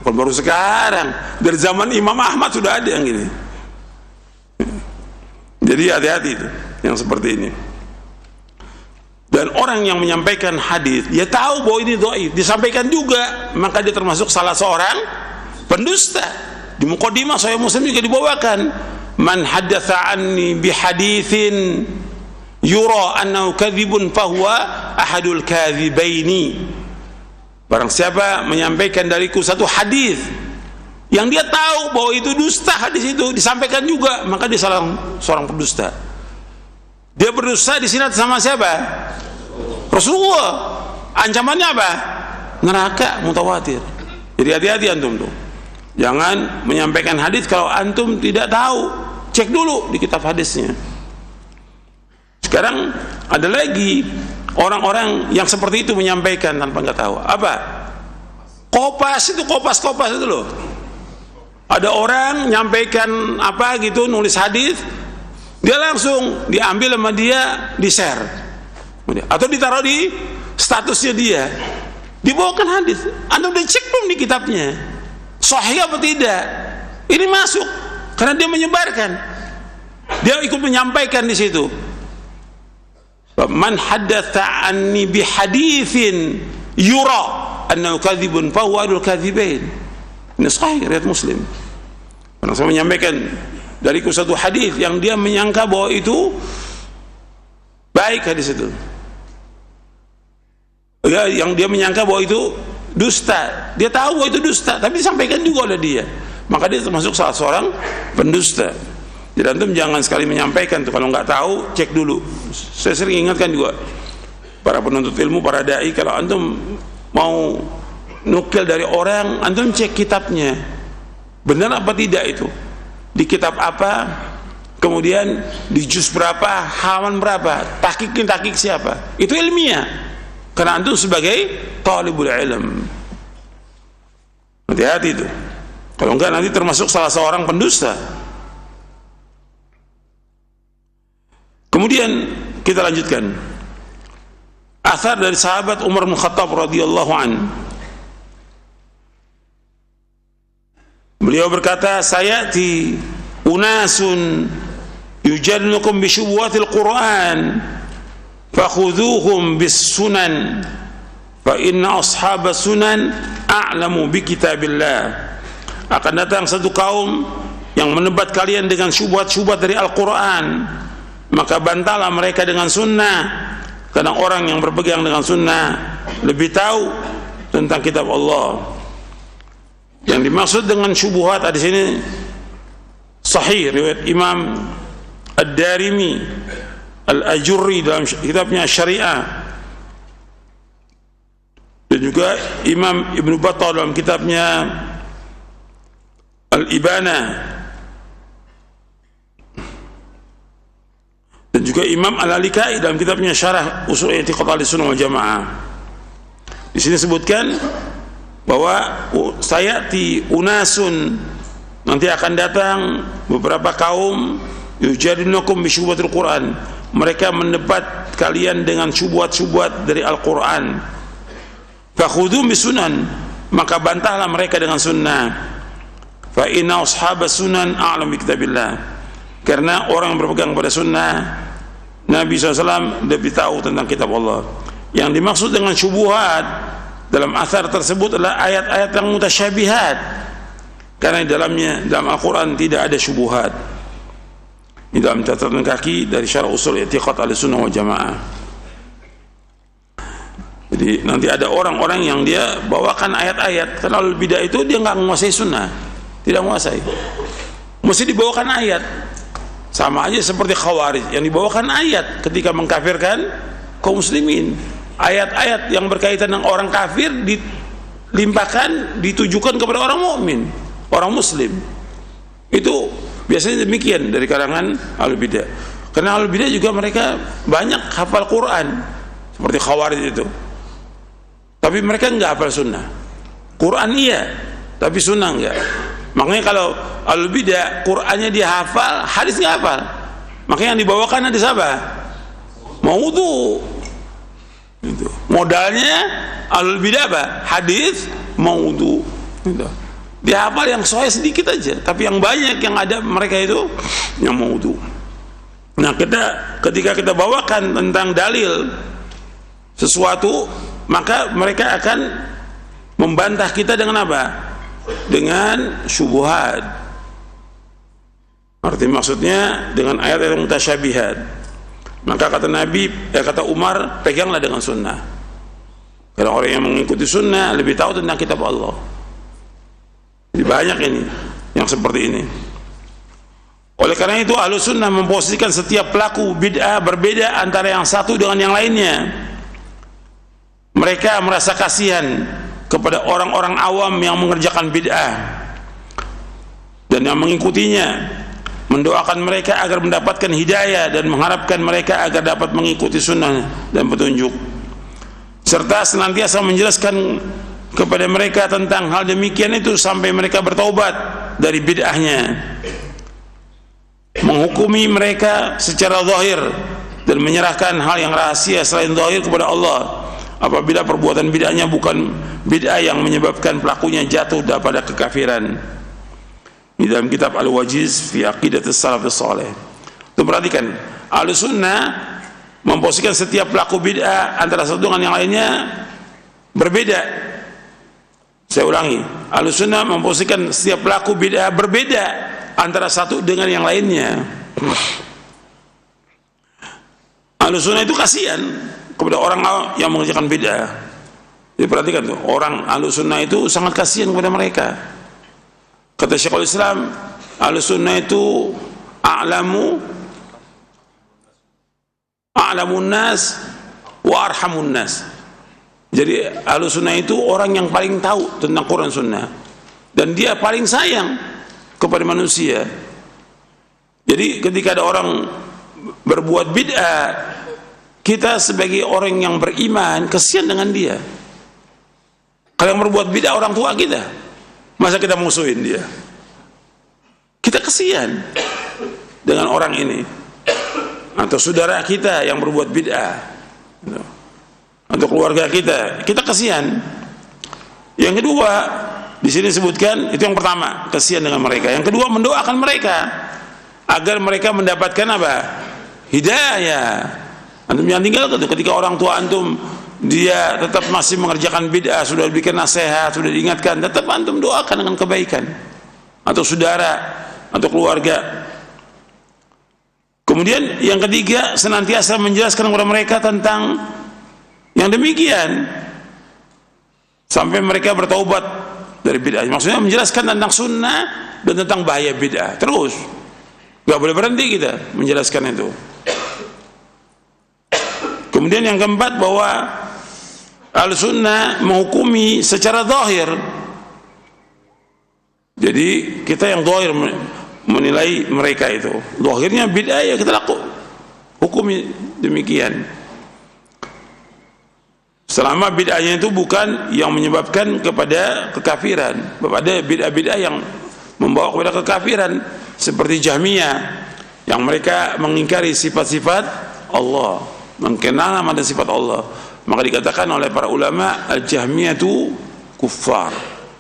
bukan baru sekarang. Dari zaman Imam Ahmad sudah ada yang gini. Jadi hati-hati itu, yang seperti ini. Dan orang yang menyampaikan hadis, dia tahu bahwa ini dhaif, disampaikan juga, maka dia termasuk salah seorang pendusta. Di Muqaddimah Sahih Muslim juga dibawakan, man haddatsa anni bi haditsin yura annahu kadzibun fahuwa ahadul kadzibaini. Barang siapa menyampaikan dariku satu hadis yang dia tahu bahwa itu dusta, hadis itu disampaikan juga, maka dia salah seorang pendusta. Dia berdusta di sini sama siapa? Rasulullah. Ancamannya apa? Neraka mutawatir. Jadi hati-hati antum tuh. Jangan menyampaikan hadis kalau antum tidak tahu. Cek dulu di kitab hadisnya. Sekarang ada lagi orang-orang yang seperti itu menyampaikan tanpa nggak tahu. Apa? Kopas itu, kopas itu loh. Ada orang menyampaikan apa gitu, nulis hadis, dia langsung diambil sama dia, di-share atau ditaruh di statusnya dia, dibawakan hadis. Anda udah cek belum di kitabnya sahih apa tidak? Ini masuk karena dia menyebarkan, dia ikut menyampaikan di situ. Man haddatsa anni bi haditsin yura annahu kadzibun fa huwa adul kadzibain. Ini sahih riwayat Muslim. Karena saya menyampaikan dariku satu hadis yang dia menyangka bahwa itu baik hadis itu. Ya, yang dia menyangka bahwa itu dusta. Dia tahu bahwa itu dusta, tapi disampaikan juga oleh dia. Maka dia termasuk salah seorang pendusta. Jadi antum jangan sekali menyampaikan tuh, kalau nggak tahu cek dulu. Saya sering ingatkan juga para penuntut ilmu, para dai, kalau antum mau nukil dari orang, antum cek kitabnya benar apa tidak itu, di kitab apa, kemudian di juz berapa, halaman berapa, tahqiq siapa, itu ilmiah. Karena antum sebagai talibul ilm, hati-hati itu. Kalau enggak nanti termasuk salah seorang pendusta. Kemudian kita lanjutkan athar dari sahabat Umar bin Khattab radhiyallahu an. Beliau berkata, sayati unasun yujadlukum bi syubhatil Qur'an fakhudhuhum bis sunan fa inna ashabas sunan a'lamu bi kitabillah. Akan datang satu kaum yang menebat kalian dengan syubhat-syubhat dari Al-Quran, maka bantalah mereka dengan sunnah, karena orang yang berpegang dengan sunnah lebih tahu tentang kitab Allah. Yang dimaksud dengan syubhat di sini sahih riwayat Imam Ad-Darimi Al-Ajurri dalam kitabnya Syariah, dan juga Imam Ibn Battah dalam kitabnya Al-Ibana, dan juga Imam Al-Alikai dalam kitabnya Syarah Ushul I'tiqad Ahlussunnah wal Jamaah. Di sini sebutkan bahwa sayati unasun nanti akan datang beberapa kaum yujadilukum bi syubhatil Quran, mereka mendebat kalian dengan syubhat-syubhat dari Al-Quran. Fakhudhu bisunan, maka bantahlah mereka dengan sunnah. Fa inna ashabas sunan a'lam bi kitabillah, karena orang yang berpegang pada sunnah Nabi SAW lebih tahu tentang kitab Allah. Yang dimaksud dengan syubhat dalam athar tersebut adalah ayat-ayat yang mutasyabihat, karena di dalamnya, dalam Al-Quran tidak ada syubhat. Ini dalam catatan kaki dari Syarah Usul I'tiqad Ahlussunnah wal Jamaah. Jadi nanti ada orang-orang yang dia bawakan ayat-ayat, karena Ahlul Bidah itu dia nggak menguasai sunnah, tidak menguasai, mesti dibawakan ayat. Sama aja seperti Khawarij yang dibawakan ayat ketika mengkafirkan kaum muslimin. Ayat-ayat yang berkaitan dengan orang kafir dilimpahkan, ditujukan kepada orang mukmin, orang muslim. Itu biasanya demikian dari kalangan Ahlul Bidah. Karena Ahlul Bidah juga mereka banyak hafal Quran seperti Khawarij itu, tapi mereka enggak hafal sunnah. Quran iya, tapi sunnah enggak. Makanya kalau Ahlul Bidah Qurannya dia hafal, hadis enggak hafal. Makanya yang dibawakan hadis apa? Maudhu. Itu modalnya Ahlul Bidah apa? Hadis maudhu. Gitu. Dia hafal yang sahih sedikit aja, tapi yang banyak yang ada mereka itu yang maudhu. Nah, ketika kita bawakan tentang dalil sesuatu, maka mereka akan membantah kita dengan apa? Dengan syubhat. Arti maksudnya dengan ayat yang mutasyabihat. Maka kata Nabi, kata Umar, peganglah dengan sunnah. Karena orang yang mengikuti sunnah lebih tahu tentang kitab Allah. Jadi banyak ini yang seperti ini. Oleh karena itu Ahlus Sunnah memposisikan setiap pelaku bid'ah berbeda antara yang satu dengan yang lainnya. Mereka merasa kasihan kepada orang-orang awam yang mengerjakan bid'ah dan yang mengikutinya, mendoakan mereka agar mendapatkan hidayah dan mengharapkan mereka agar dapat mengikuti sunnah dan petunjuk, serta senantiasa menjelaskan kepada mereka tentang hal demikian itu sampai mereka bertaubat dari bid'ahnya, menghukumi mereka secara zahir dan menyerahkan hal yang rahasia selain zahir kepada Allah apabila perbuatan bid'ahnya bukan bid'ah yang menyebabkan pelakunya jatuh pada kekafiran. Di dalam kitab Al-Wajiz fi Aqidatus Salafus Saleh. Itu perhatikan, Ahlus Sunnah memposisikan setiap pelaku bid'ah antara satu dengan yang lainnya berbeda. Saya ulangi, Ahlus Sunnah memposisikan setiap pelaku bid'ah berbeda antara satu dengan yang lainnya. Ahlus Sunnah itu kasihan kepada orang yang mengerjakan bid'ah. Jadi perhatikan tuh, orang Ahlus Sunnah itu sangat kasihan kepada mereka. Kata Syekhul Islam, Ahlus Sunnah itu a'lamun nas wa arhamun nas. Jadi Ahlus Sunnah itu orang yang paling tahu tentang Quran Sunnah, dan dia paling sayang kepada manusia. Jadi ketika ada orang berbuat bid'ah, kita sebagai orang yang beriman kasihan dengan dia. Kalau yang berbuat bid'ah orang tua kita, masa kita musuhin dia? Kita kasihan dengan orang ini, atau saudara kita yang berbuat bid'ah, atau keluarga kita kasihan. Yang kedua, di sini disebutkan, itu yang pertama, kasihan dengan mereka. Yang kedua, mendoakan mereka agar mereka mendapatkan apa? Hidayah. Antum yang tinggal ketika orang tua antum dia tetap masih mengerjakan bid'ah, sudah diberikan nasihat, sudah diingatkan, tetap antum doakan dengan kebaikan, atau saudara atau keluarga. Kemudian yang ketiga, senantiasa menjelaskan kepada mereka tentang yang demikian sampai mereka bertaubat dari bid'ah. Maksudnya menjelaskan tentang sunnah dan tentang bahaya bid'ah. Terus gak boleh berhenti kita menjelaskan itu. Kemudian yang keempat, bahwa Al-Sunnah menghukumi secara zahir. Jadi kita yang zahir menilai mereka itu, zahirnya bid'ah, ya kita hukumi demikian. Selama bid'ahnya itu bukan yang menyebabkan kepada kekafiran. Ada bid'ah-bid'ah yang membawa kepada kekafiran, seperti Jahmiyah yang mereka mengingkari sifat-sifat Allah, mengenal nama dan sifat Allah. Maka dikatakan oleh para ulama, Al-Jahmiyah itu kuffar,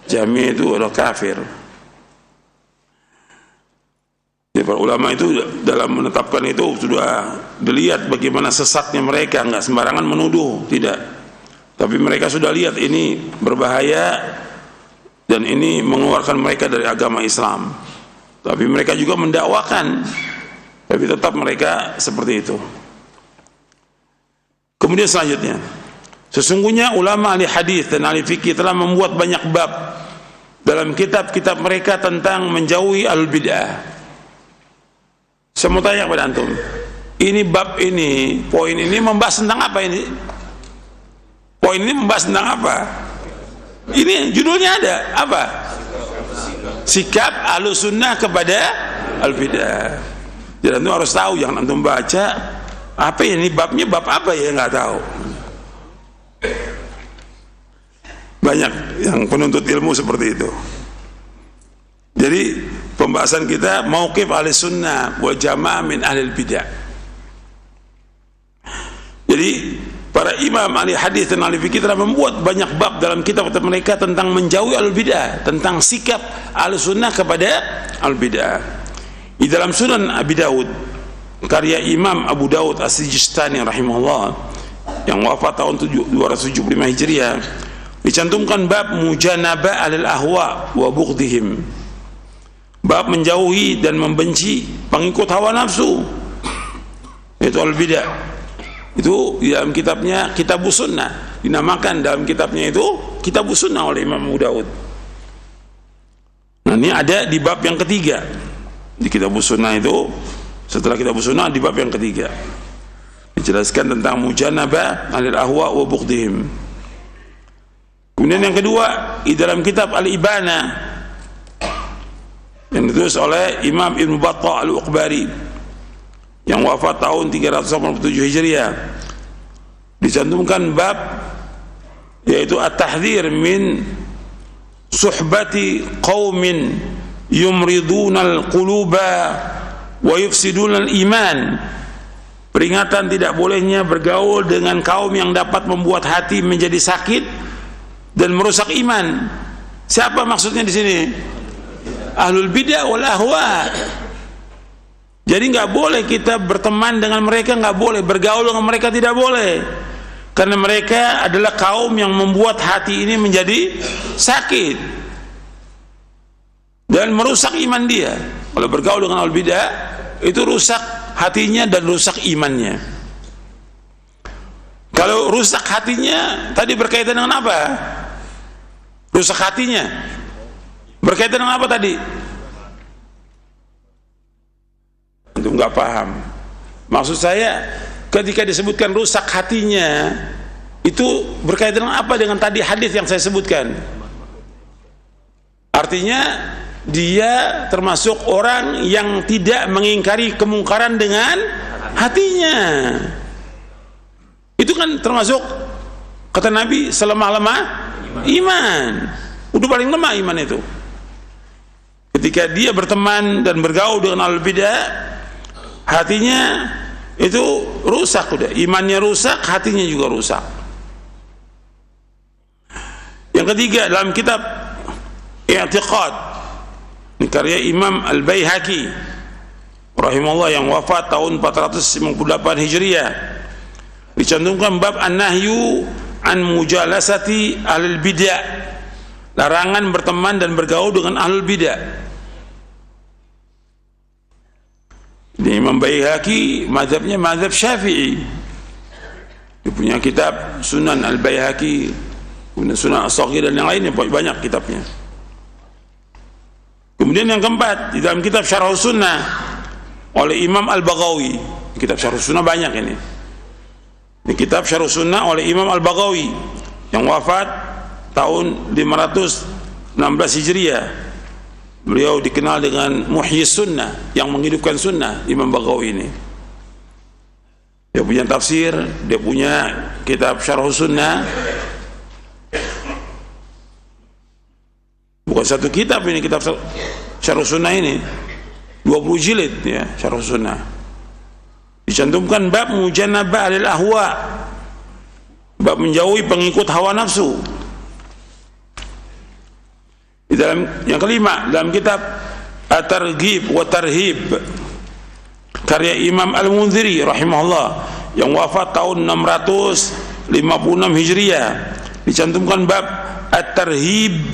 Jahmiyah itu adalah kafir. Jadi para ulama itu dalam menetapkan itu sudah dilihat bagaimana sesatnya mereka, nggak sembarangan menuduh, tidak. Tapi mereka sudah lihat ini berbahaya dan ini mengeluarkan mereka dari agama Islam. Tapi mereka juga mendakwakan, tapi tetap mereka seperti itu. Kemudian selanjutnya, sesungguhnya ulama ahli hadis dan ahli fikih telah membuat banyak bab dalam kitab-kitab mereka tentang menjauhi al-bid'ah. Saya mau tanya kepada antum, ini bab ini, poin ini membahas tentang apa ini? Poin ini membahas tentang apa? Ini judulnya ada apa? Sikap Ahlussunnah kepada al-bid'ah. Jadi antum harus tahu, jangan antum baca apa ini babnya, bab apa ya nggak tahu. Banyak yang penuntut ilmu seperti itu. Jadi pembahasan kita mauqif Ahlussunnah wal Jamaah min ahlil bid'ah. Jadi para imam ahli hadis dan ahli fikih telah membuat banyak bab dalam kitab-kitab mereka tentang menjauhi al-bid'ah, tentang sikap Ahlussunnah kepada al-bid'ah. Di dalam Sunan Abi Daud, karya Imam Abu Daud As-Sijistani rahimahullah yang wafat tahun 275 Hijriah, dicantumkan bab mujanabah alil ahwa wa bughdihim, bab menjauhi dan membenci pengikut hawa nafsu, yaitu al-bid'ah. Itu di dalam kitabnya Kitabus Sunnah, dinamakan dalam kitabnya itu Kitabus Sunnah oleh Imam Abu Daud. Nah, ini ada di bab yang ketiga di Kitabus Sunnah itu. Setelah Kitabus Sunnah di bab yang ketiga dijelaskan tentang mujanabah alil ahwa wa bughdihim. Kemudian yang kedua, di dalam kitab Al-Ibana yang ditulis oleh Imam Ibn Battah Al-Uqbari yang wafat tahun 387 Hijriah, dicantumkan bab yaitu at-tahdhir min suhbati qaumin yumridunal quluba wa yufsidunal iman. Peringatan tidak bolehnya bergaul dengan kaum yang dapat membuat hati menjadi sakit dan merusak iman. Siapa maksudnya di sini? Ahlul bid'ah wal ahwa. Jadi nggak boleh kita berteman dengan mereka, nggak boleh bergaul dengan mereka, tidak boleh, karena mereka adalah kaum yang membuat hati ini menjadi sakit dan merusak iman dia. Kalau bergaul dengan ahlul bid'ah itu rusak hatinya dan rusak imannya. Kalau rusak hatinya tadi berkaitan dengan apa? Rusak hatinya berkaitan dengan apa tadi? Itu nggak paham. Maksud saya ketika disebutkan rusak hatinya itu berkaitan dengan apa dengan tadi hadis yang saya sebutkan? Artinya dia termasuk orang yang tidak mengingkari kemungkaran dengan hatinya. Itu kan termasuk, kata Nabi, selemah-lemah iman. Udah paling lemah iman itu. Ketika dia berteman dan bergaul dengan ahlul bid'ah, hatinya itu rusak, udah imannya rusak, hatinya juga rusak. Yang ketiga, dalam kitab I'tiqad, ini karya Imam Al-Baihaqi rahimahullah yang wafat tahun 458 Hijriah, dicantumkan bab an-nahyu an mujalasati ahlul bid'ah, larangan berteman dan bergaul dengan ahlul bid'ah. Ini Imam Baihaqi mazhabnya mazhab Syafi'i. Dia punya kitab Sunan Al-Baihaqi, kemudian Sunan As-Saghir dan yang lainnya, banyak kitabnya. Kemudian yang keempat, di dalam kitab Syarh Sunnah oleh Imam Al-Baghawi. Kitab Syarh Sunnah banyak ini. Ini kitab Syarh Sunnah oleh Imam Al-Baghawi yang wafat tahun 516 Hijriah. Beliau dikenal dengan Muhyi Sunnah, yang menghidupkan sunnah, Imam Baghawi ini. Dia punya tafsir, dia punya kitab Syarh Sunnah. Bukan satu kitab ini, kitab Syarh Sunnah ini 20 jilid ya, Syarh Sunnah. Dicantumkan bab mujanabah alil ahwa, bab menjauhi pengikut hawa nafsu. Di dalam yang kelima, dalam kitab At-Targhib wa Tarhib karya Imam Al-Munziri rahimahullah yang wafat tahun 656 Hijriah, dicantumkan bab At-Tarhib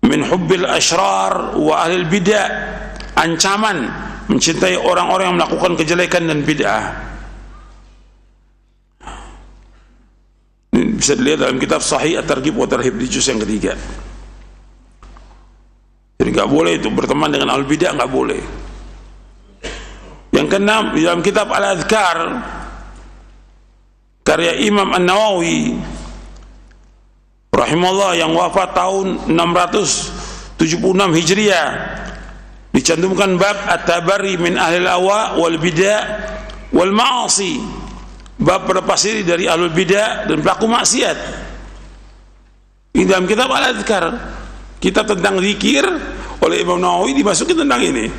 min hubbil ashrar wa ahlil bid'ah, ancaman mencintai orang-orang yang melakukan kejelekan dan bid'ah. Ini bisa dilihat dalam kitab Sahih At-Targhib wa Tarhib di juz yang ketiga. Jadi nggak boleh itu berteman dengan ahlul bid'ah, nggak boleh. Yang keenam, di dalam kitab Al-Adhkar karya Imam An-Nawawi rahimahullah yang wafat tahun 676 Hijriah, dicantumkan bab At-Tabarri min ahlil awa wal bid'ah wal ma'asi, bab berlepas diri dari ahlul bid'ah dan pelaku maksiat. Di dalam kitab Al-Adhkar, kitab tentang zikir oleh Imam Nawawi, dimasukin tentang ini.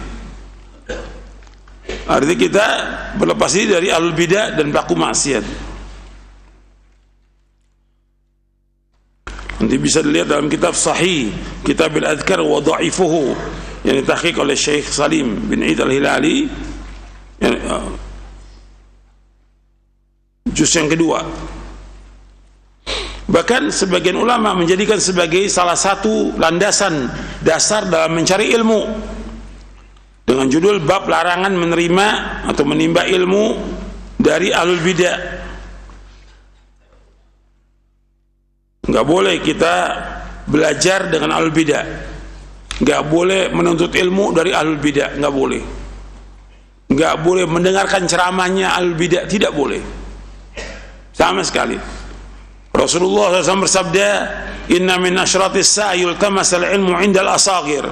Artinya kita berlepas diri dari ahlul bid'ah dan pelaku maksiat. Nanti bisa dilihat dalam kitab Sahih, Kitab Al-Adhkar wa Dha'ifuhu yang ditahqiq oleh Syekh Salim bin Eid Al-Hilali, juz yang kedua. Bahkan sebagian ulama menjadikan sebagai salah satu landasan dasar dalam mencari ilmu dengan judul bab larangan menerima atau menimba ilmu dari ahlul bidah. Nggak boleh kita belajar dengan ahlul bidah, nggak boleh menuntut ilmu dari ahlul bidah, nggak boleh. Nggak boleh mendengarkan ceramahnya ahlul bidah, tidak boleh sama sekali. Rasulullah SAW bersabda, inna min asyratis sa'a yultamasal ilmu indal asagir.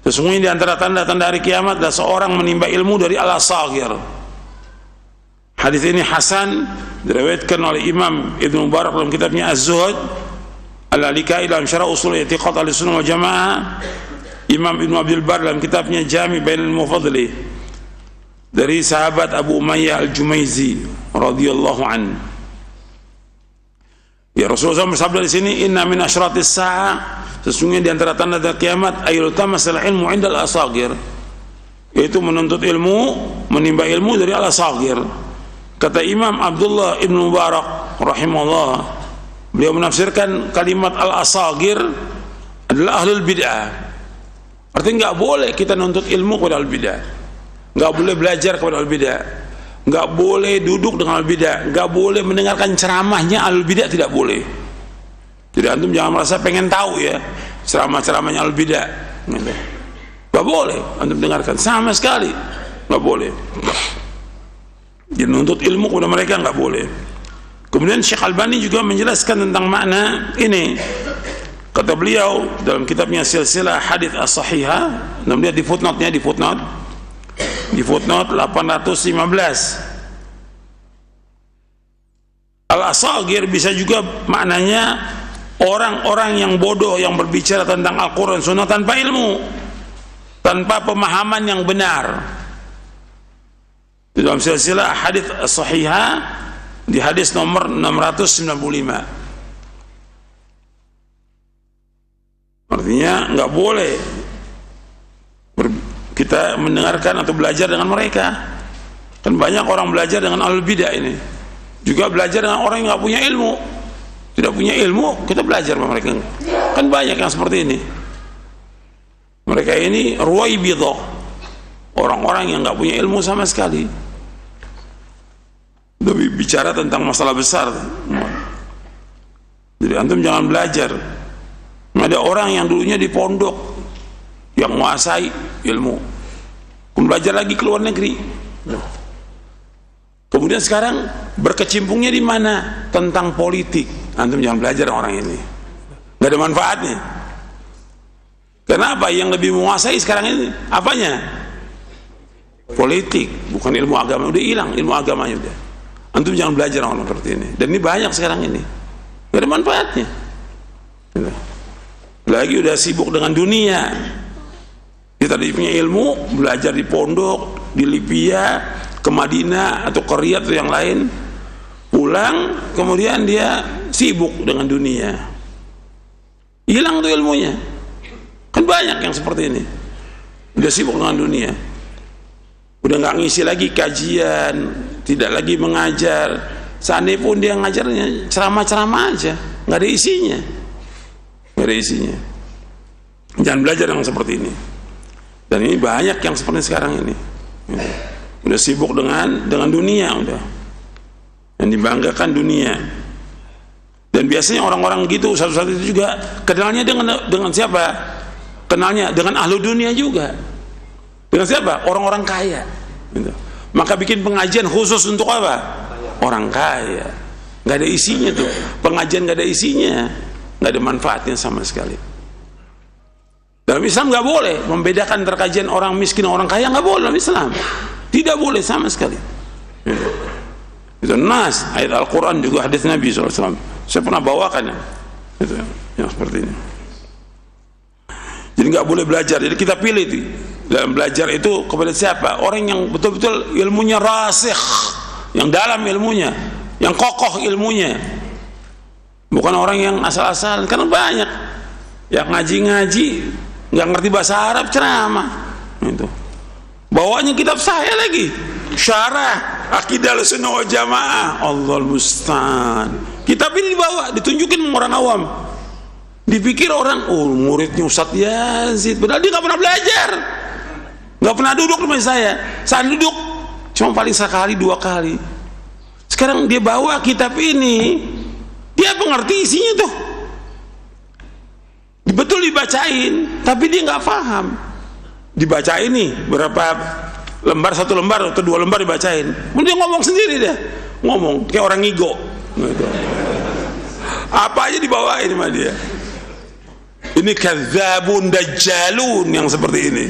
Sesungguhnya di antara tanda-tanda hari kiamat adalah seorang menimba ilmu dari al-asagir. Hadis ini hasan, diriwayatkan oleh Imam Ibn Mubarak dalam kitabnya Az-Zuhud, Al-Alikai dalam Syarah Ushul I'tiqad Ahlussunnah wal Jamaah, Imam Ibn Abdul Bar dalam kitabnya Jami' Bainal Mufadli dari sahabat Abu Umayyah Al-Jumaizi radhiyallahu anhu. Ya, Rasulullah SAW bersabda di sini, inna min asyratis sa'a, sesungguhnya di antara tanda kiamat ayul tamasal ilmu indal asagir, yaitu menuntut ilmu, menimba ilmu dari al-asagir. Kata Imam Abdullah Ibn Mubarak rahimahullah, beliau menafsirkan kalimat al-asagir adalah ahlul bid'ah. Artinya nggak boleh kita nuntut ilmu kepada ahlul bid'ah, nggak boleh belajar kepada ahlul bid'ah, nggak boleh duduk dengan ahlul bid'ah, nggak boleh mendengarkan ceramahnya ahlul bid'ah, tidak boleh. Jadi antum jangan merasa pengen tahu ya ceramah-ceramahnya ahlul bid'ah, nggak boleh antum dengarkan sama sekali, nggak boleh. Jadi nuntut ilmu kepada mereka nggak boleh. Kemudian Syekh Albani juga menjelaskan tentang makna ini. Kata beliau dalam kitabnya Silsilah Hadits As-Sahihah, namanya di footnote-nya, di footnote 815. Al-asagir bisa juga maknanya orang-orang yang bodoh yang berbicara tentang Al-Quran Sunnah tanpa ilmu, tanpa pemahaman yang benar. Di dalam Silsilah Hadits As-Sahihah di hadis nomor 695. Artinya nggak boleh kita mendengarkan atau belajar dengan mereka. Kan banyak orang belajar dengan ahlul bidah ini, juga belajar dengan orang yang nggak punya ilmu. Tidak punya ilmu kita belajar sama mereka. Kan banyak yang seperti ini. Mereka ini ruwaibidah, orang-orang yang nggak punya ilmu sama sekali. Lebih bicara tentang masalah besar. Jadi antum jangan belajar. Ada orang yang dulunya di pondok yang menguasai ilmu, kemudian belajar lagi ke luar negeri. Kemudian sekarang berkecimpungnya di mana? Tentang politik. Antum jangan belajar orang ini, nggak ada manfaatnya. Kenapa? Yang lebih menguasai sekarang ini apanya? Politik, bukan ilmu agama. Udah hilang ilmu agamanya udah. Antum jangan belajar orang seperti ini. Dan ini banyak sekarang ini, nggak ada manfaatnya. lagi udah sibuk dengan dunia. Kita tadi punya ilmu, belajar di pondok, di Libya, ke Madinah atau ke Riyadh atau yang lain, pulang kemudian dia sibuk dengan dunia, hilang tuh ilmunya. Kan banyak yang seperti ini, udah sibuk dengan dunia, udah nggak ngisi lagi kajian, tidak lagi mengajar. Seandainya pun dia ngajarnya ceramah-ceramah aja, nggak ada isinya, nggak ada isinya. Jangan belajar yang seperti ini. Dan ini banyak yang seperti sekarang ini, udah sibuk dengan dunia, udah yang dibanggakan dunia. Dan biasanya orang-orang gitu satu-satu itu juga kenalnya dengan siapa? Kenalnya dengan ahlu dunia juga. Dengan siapa? Orang-orang kaya gitu. Maka bikin pengajian khusus untuk apa? Orang kaya. Nggak ada isinya tuh pengajian, nggak ada isinya, nggak ada manfaatnya sama sekali. Dalam Islam nggak boleh membedakan antara kajian orang miskin dan orang kaya, nggak boleh dalam Islam, tidak boleh sama sekali. Itu nas, ayat Al-Quran juga hadis Nabi SAW. Saya pernah bawakan itu, yang seperti ini. Jadi nggak boleh belajar. Jadi kita pilih itu. Dalam belajar itu kepada siapa? Orang yang betul-betul ilmunya rasikh, yang dalam ilmunya, yang kokoh ilmunya. Bukan orang yang asal-asal. Karena banyak yang ngaji-ngaji nggak ngerti bahasa Arab ceramah itu. Bawanya kitab saya lagi, syarah Aqidah Ahlussunnah wal Jamaah. Allahul musta'an. Kitab ini dibawa, ditunjukin orang awam. Dipikir orang, oh muridnya Ustadz Yazid, padahal dia nggak pernah belajar, nggak pernah duduk sama saya. Saya duduk cuma paling sekali dua kali. Sekarang dia bawa kitab ini, dia mengerti isinya tuh, betul dibacain, tapi dia nggak paham. Dibacain nih berapa lembar, satu lembar atau dua lembar dibacain, kemudian ngomong sendiri dia, ngomong kayak orang ngigo gitu. Apa aja dibawain sama dia. Ini kadzabun dajjalun yang seperti ini,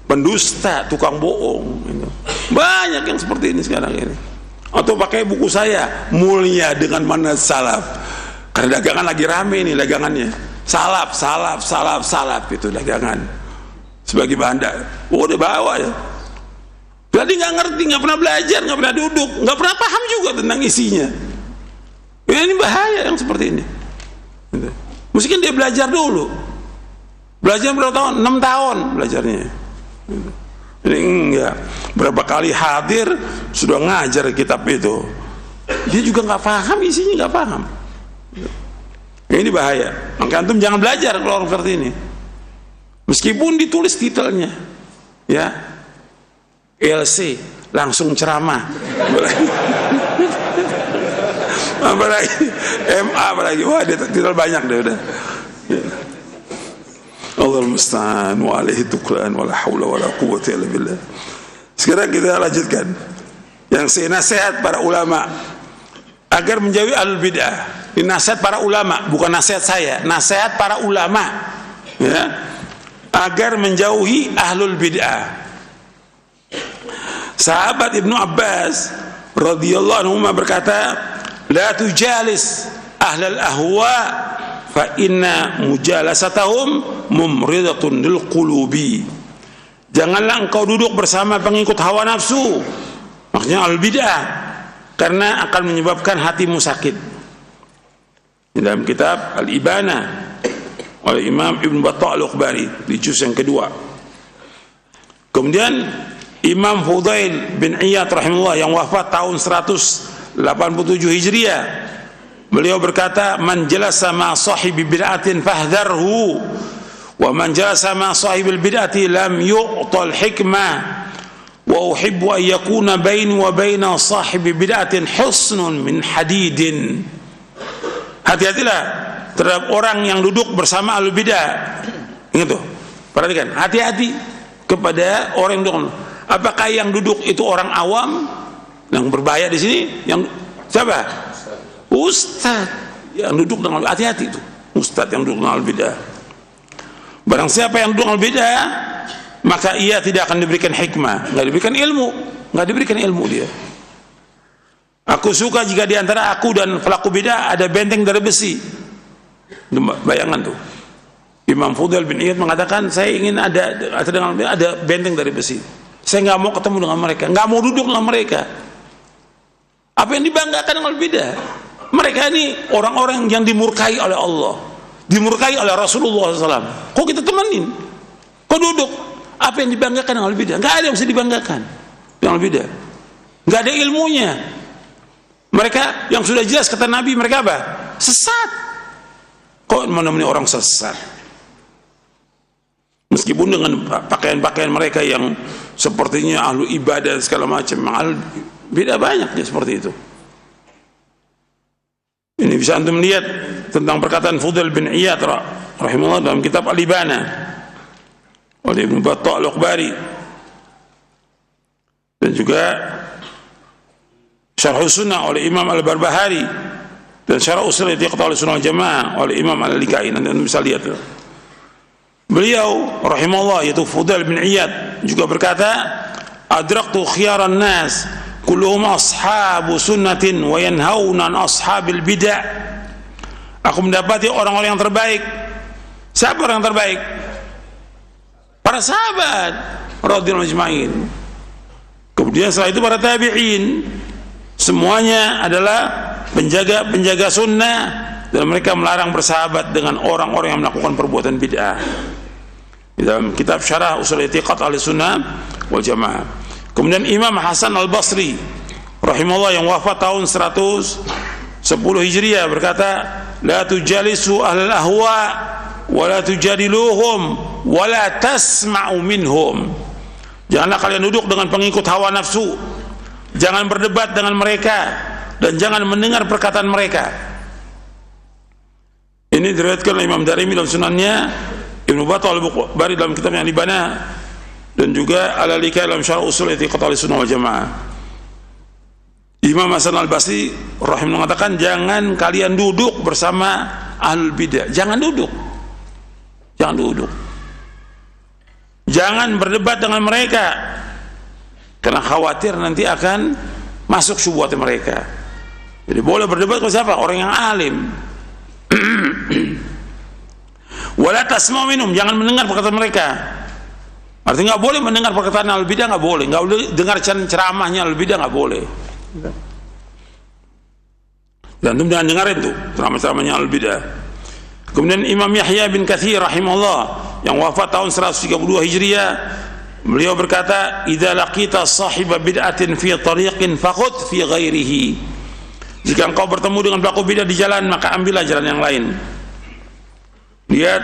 pendusta, tukang bohong gitu. Banyak yang seperti ini sekarang ini. Atau pakai buku saya, Mulia dengan Manhaj Salaf, karena dagangan lagi rame nih dagangannya. Salaf itu dagangan sebagai bahan. Oh, udah bawa ya. Berarti nggak ngerti, nggak pernah belajar, nggak pernah duduk, nggak pernah paham juga tentang isinya. Ya, ini bahaya yang seperti ini. Mungkin dia belajar dulu. Belajar berapa tahun? 6 tahun belajarnya. Ini enggak. Berapa kali hadir sudah ngajar kitab itu. Dia juga nggak paham isinya, nggak paham. Ini bahaya. Maka antum jangan belajar kalau orang seperti ini. Meskipun ditulis titelnya, ya, LC langsung ceramah, apalagi MA, apalagi wah dia titel banyak deh udah. Allahul musta'an wa alaihi tuklan wa la haula wa la quwwata illa billah. Sekarang kita lanjutkan yang nasihat para ulama agar menjauhi al bid'ah. Ini nasihat para ulama, bukan nasihat saya, nasihat para ulama, ya, agar menjauhi ahlul bid'ah. Sahabat Ibnu Abbas radhiyallahu anhu berkata, la tujalis ahlal ahwa fa inna mujalasatahum mumridatun lil qulubi. Janganlah engkau duduk bersama pengikut hawa nafsu, maksudnya al bid'ah, karena akan menyebabkan hatimu sakit. Dalam kitab Al-Ibana oleh Imam Ibn Battah Al-Ukhbari di juz yang kedua. Kemudian Imam Fudail bin Iyad rahimahullah yang wafat tahun 187 Hijriah, beliau berkata, man jalasa ma sahibi bid'atin fahdharhu wa man jalasa ma sahibil bid'ati lam yu'tal hikmah wa uhibbu an yakuna baini wa baina sahibi bid'atin husnun min hadidin. Hati-hatilah terhadap orang yang duduk bersama ahlu bid'ah. Ingat tuh, perhatikan, hati-hati kepada orang yang duduk. Apakah yang duduk itu orang awam? Yang berbahaya di sini yang siapa? Ustaz yang duduk dengan hati-hati itu. Ustaz yang duduk dengan bid'ah. Barang siapa yang duduk dengan bid'ah, maka ia tidak akan diberikan hikmah, nggak diberikan ilmu, nggak diberikan ilmu dia. Aku suka jika di antara aku dan pelaku bid'ah ada benteng dari besi. Bayangan tuh. Imam Fudail bin Iyad mengatakan, saya ingin ada benteng dari besi. Saya nggak mau ketemu dengan mereka, nggak mau duduk dengan mereka. Apa yang dibanggakan dengan bidah? Mereka ini orang-orang yang dimurkai oleh Allah, dimurkai oleh Rasulullah SAW. Kok kita temenin? Kok duduk? Apa yang dibanggakan dengan bidah? Nggak ada yang bisa dibanggakan dengan bidah. Nggak ada ilmunya. Mereka yang sudah jelas kata Nabi, mereka apa? Sesat. Kok menemani orang sesat? Meskipun dengan pakaian-pakaian mereka yang sepertinya ahlu ibadah dan segala macam, beda banyak ya seperti itu. Ini bisa antum lihat tentang perkataan Fudail bin Iyad rahimahullah dalam kitab Al-Ibana oleh Ibnu Battah Al-Uqbari, dan juga Syarh Sunnah oleh Imam Al-Barbahari, dan Syarh Usul I'tiqad Ahlussunnah wal Jamaah oleh Imam Al-Lika'i. Nanti anda bisa lihat. Beliau rahimahullah, yaitu Fudail bin Iyad, juga berkata, adraktu khiyaran nas kulluhum ashabu sunnatin wa yanhauna an ashabil bid'ah. Aku mendapati orang-orang yang terbaik. Siapa orang yang terbaik? Para sahabat radhiyallahu ajma'in. Kemudian setelah itu para tabi'in. Semuanya adalah penjaga sunnah, dan mereka melarang bersahabat dengan orang-orang yang melakukan perbuatan bid'ah. Di dalam kitab Syarah Usul I'tiqad Ahlussunnah wal Jamaah. Kemudian Imam Hasan Al-Basri rahimahullah yang wafat tahun 110 Hijriah berkata, la tujalisu ahlal ahwa wa la tujadiluhum wa la tasma'u minhum. Janganlah kalian duduk dengan pengikut hawa nafsu, jangan berdebat dengan mereka, dan jangan mendengar perkataan mereka. Ini diriwayatkan oleh Imam Darimi dalam sunannya, Ibnu Battah Al-Uqbari dalam kitabnya Al-Ibana, dan juga Al-Lika'i dalam Syarh Usul I'tiqad Ahlussunnah wal Jamaah. Imam Hasan Al-Basri rahimahullah mengatakan, jangan kalian duduk bersama ahlul bidah. Jangan duduk. Jangan duduk. Jangan berdebat dengan mereka, karena khawatir nanti akan masuk syubhat mereka. Jadi boleh berdebat dengan siapa? Orang yang alim. Wala tasma'u minhum, jangan mendengar perkataan mereka. Artinya nggak boleh mendengar perkataan al-bidah, nggak boleh. Nggak boleh dengar ceramahnya al-bidah, nggak boleh. Dan antum jangan dengarin tuh ceramah-ceramahnya al-bidah. Kemudian Imam Yahya bin Katsir rahimahullah yang wafat tahun 132 Hijriah, beliau berkata, idza laqita sahiba bid'atin fi tariqin faqud fi ghairihi. Jika engkau bertemu dengan pelaku bidah di jalan, maka ambillah jalan yang lain. Lihat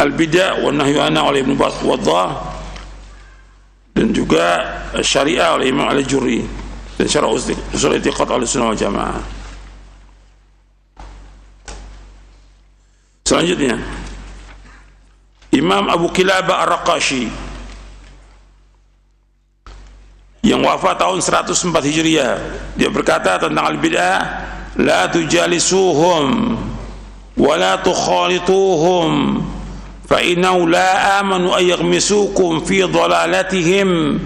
Al-Bidah wa Nahyu anha oleh Ibnu Battah, dan juga Syariah oleh Imam Al-Jurri, dan Syarah Usul I'tiqad Ahlussunnah wal Jamaah. Selanjutnya Imam Abu Kilabah Ar-Raqashi yang wafat tahun 104 Hijriah, dia berkata tentang al-bid'ah, la tujalisuhum wa la tukhalituhum fa innahu la amanu ay yaghmisukum fi dhalalatihim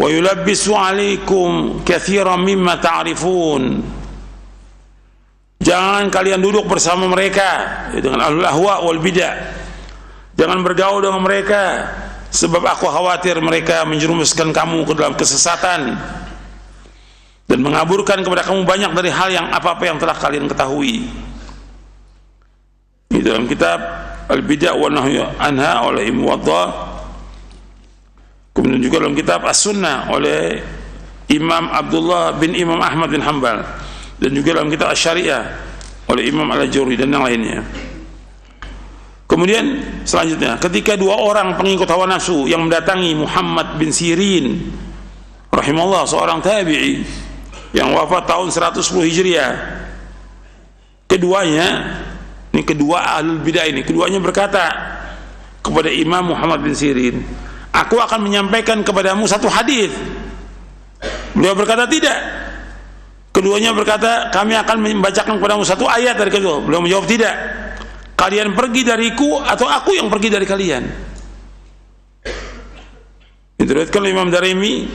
wa yulabbisu alaikum katsiran mimma ta'rifun. Jangan kalian duduk bersama mereka dengan ahlul ahwa wal bidah. Jangan bergaul dengan mereka, sebab aku khawatir mereka menjerumuskan kamu ke dalam kesesatan dan mengaburkan kepada kamu banyak dari hal yang apa-apa yang telah kalian ketahui. Di dalam kitab Al-Bidah wa Nahyu anha oleh Ibnu Battah, kemudian juga dalam kitab As-Sunnah oleh Imam Abdullah bin Imam Ahmad bin Hanbal, dan juga dalam kitab Asy-Syariah oleh Imam Al-Jurri dan yang lainnya. Kemudian selanjutnya, ketika dua orang pengikut hawa nafsu yang mendatangi Muhammad bin Sirin rahimahullah, seorang tabi'i yang wafat tahun 110 Hijriah, keduanya, ini kedua ahlul bidah ini, keduanya berkata kepada Imam Muhammad bin Sirin, aku akan menyampaikan kepadamu satu hadis. Beliau berkata tidak. Keduanya berkata, kami akan membacakan kepadamu satu ayat dari kedua. Beliau menjawab tidak. Kalian pergi dariku atau aku yang pergi dari kalian. Diriwayatkan oleh Imam Darimi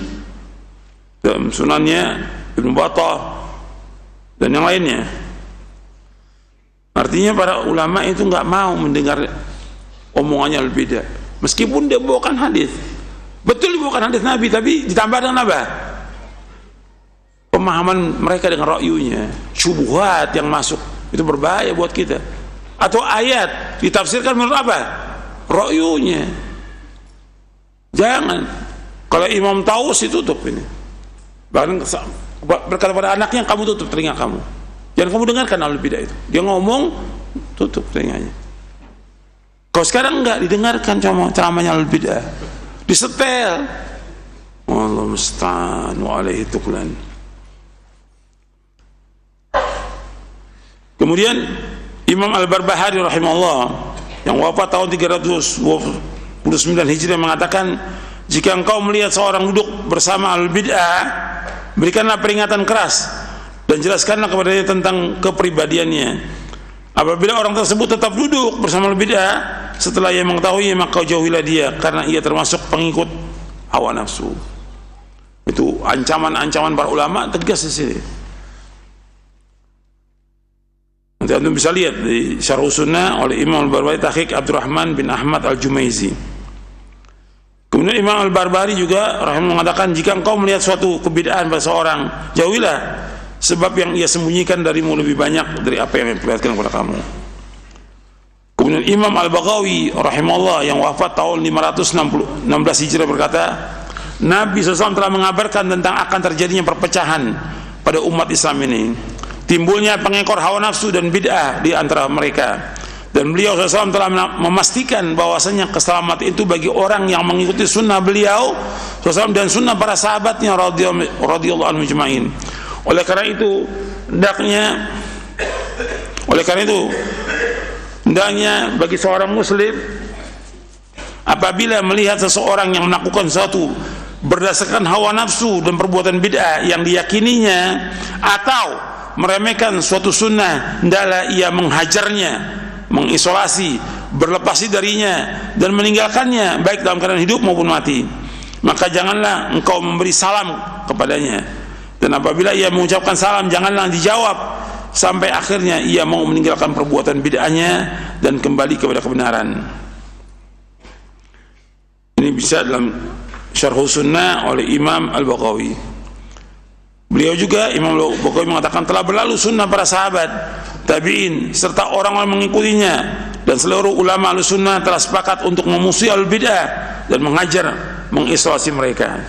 dalam sunannya, Ibnu Battah dan yang lainnya. Artinya para ulama itu nggak mau mendengar omongannya al-bidah. Meskipun dia bawakan hadis, betul dibawakan hadis Nabi, tapi ditambah dengan apa? Pemahaman mereka dengan ra'yunya, syubhat yang masuk, itu berbahaya buat kita. Atau ayat ditafsirkan menurut apa? Ra'yunya. Jangan. Kalau imam tahu sih tutup ini. Bahkan berkata pada anaknya, kamu tutup telinga kamu. Jangan kamu dengarkan al-bidah itu. Dia ngomong, tutup telinganya. Kalau sekarang enggak didengarkan ceramahnya al-bidah, disetel. Allah musta'an wa alaihi tuklan. Kemudian Imam Al-Barbahari rahimahullah yang wafat tahun 329 Hijriah mengatakan, jika engkau melihat seorang duduk bersama al-bid'ah, berikanlah peringatan keras dan jelaskanlah kepadanya tentang kepribadiannya. Apabila orang tersebut tetap duduk bersama al-bid'ah setelah ia mengetahui, maka jauhilah dia, karena ia termasuk pengikut hawa nafsu. Itu ancaman-ancaman para ulama tegas di sini. Nanti anda bisa lihat di Syarh Sunnah oleh Imam Al-Barbahari, tahqiq Abdurrahman bin Ahmad Al-Jumaizi. Kemudian Imam Al-Barbahari juga rahimahullah mengatakan, jika engkau melihat suatu kebid'ahan pada seorang, jauhilah, sebab yang ia sembunyikan darimu lebih banyak dari apa yang diperlihatkan kepada kamu. Kemudian Imam Al-Baghawi rahimahullah yang wafat tahun 516 Hijriah berkata, Nabi SAW telah mengabarkan tentang akan terjadinya perpecahan pada umat Islam ini, timbulnya pengekor hawa nafsu dan bid'ah di antara mereka. Dan beliau SAW telah memastikan bahwasanya keselamatan itu bagi orang yang mengikuti sunnah beliau SAW dan sunnah para sahabatnya radhiyallahu anhum ajma'in. Oleh karena itu hendaknya bagi seorang muslim, apabila melihat seseorang yang melakukan sesuatu berdasarkan hawa nafsu dan perbuatan bid'ah yang diyakininya, atau meremehkan suatu sunnah, hendaklah ia menghajarnya, mengisolasi, berlepasi darinya dan meninggalkannya, baik dalam keadaan hidup maupun mati. Maka janganlah engkau memberi salam kepadanya, dan apabila ia mengucapkan salam, janganlah dijawab sampai akhirnya ia mau meninggalkan perbuatan bid'ahnya dan kembali kepada kebenaran. Ini bisa dalam Syarh Sunnah oleh Imam Al-Baghawi. Beliau juga, Imam Al-Baghawi mengatakan, telah berlalu sunnah para sahabat, tabi'in serta orang-orang mengikutinya, dan seluruh ulama al-sunnah telah sepakat untuk memusuhi al-bid'ah dan menghajar, mengisolasi mereka.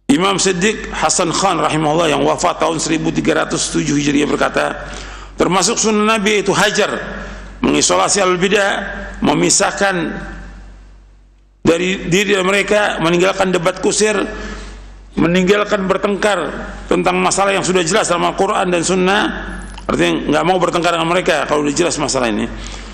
Imam Siddiq Hasan Khan rahimahullah yang wafat tahun 1307 Hijriah berkata, termasuk sunnah Nabi itu hajar, mengisolasi al-bid'ah, memisahkan dari diri mereka, meninggalkan debat kusir, meninggalkan bertengkar tentang masalah yang sudah jelas dalam Al-Quran dan Sunnah. Artinya nggak mau bertengkar dengan mereka kalau sudah jelas masalah ini.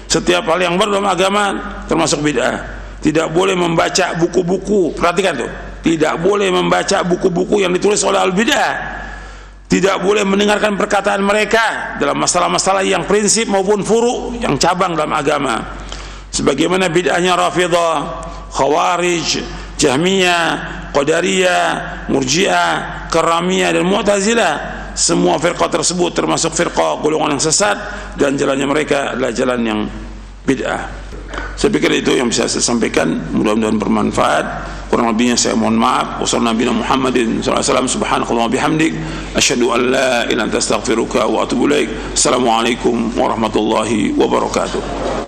Setiap hal yang baru dalam agama termasuk bid'ah. Tidak boleh membaca buku-buku, perhatikan tuh, tidak boleh membaca buku-buku yang ditulis oleh al-bid'ah. Tidak boleh mendengarkan perkataan mereka dalam masalah-masalah yang prinsip maupun furu, yang cabang dalam agama, sebagaimana bid'ahnya Rafidhah, Khawarij, Jahmiyah, Qadariyah, Murji'ah, Karamiyah dan Mu'tazilah. Semua firqah tersebut termasuk firqah golongan yang sesat, dan jalannya mereka adalah jalan yang bid'ah. Saya pikir itu yang bisa saya sampaikan, mudah-mudahan bermanfaat. Kurang lebihnya saya mohon maaf. Wassalamualaikum Muhammadin sallallahu alaihi wasallam, subhanakallah wa bihamdik, asyhadu an la ilaha illa anta astaghfiruka wa atubu ilaik. Assalamualaikum warahmatullahi wabarakatuh.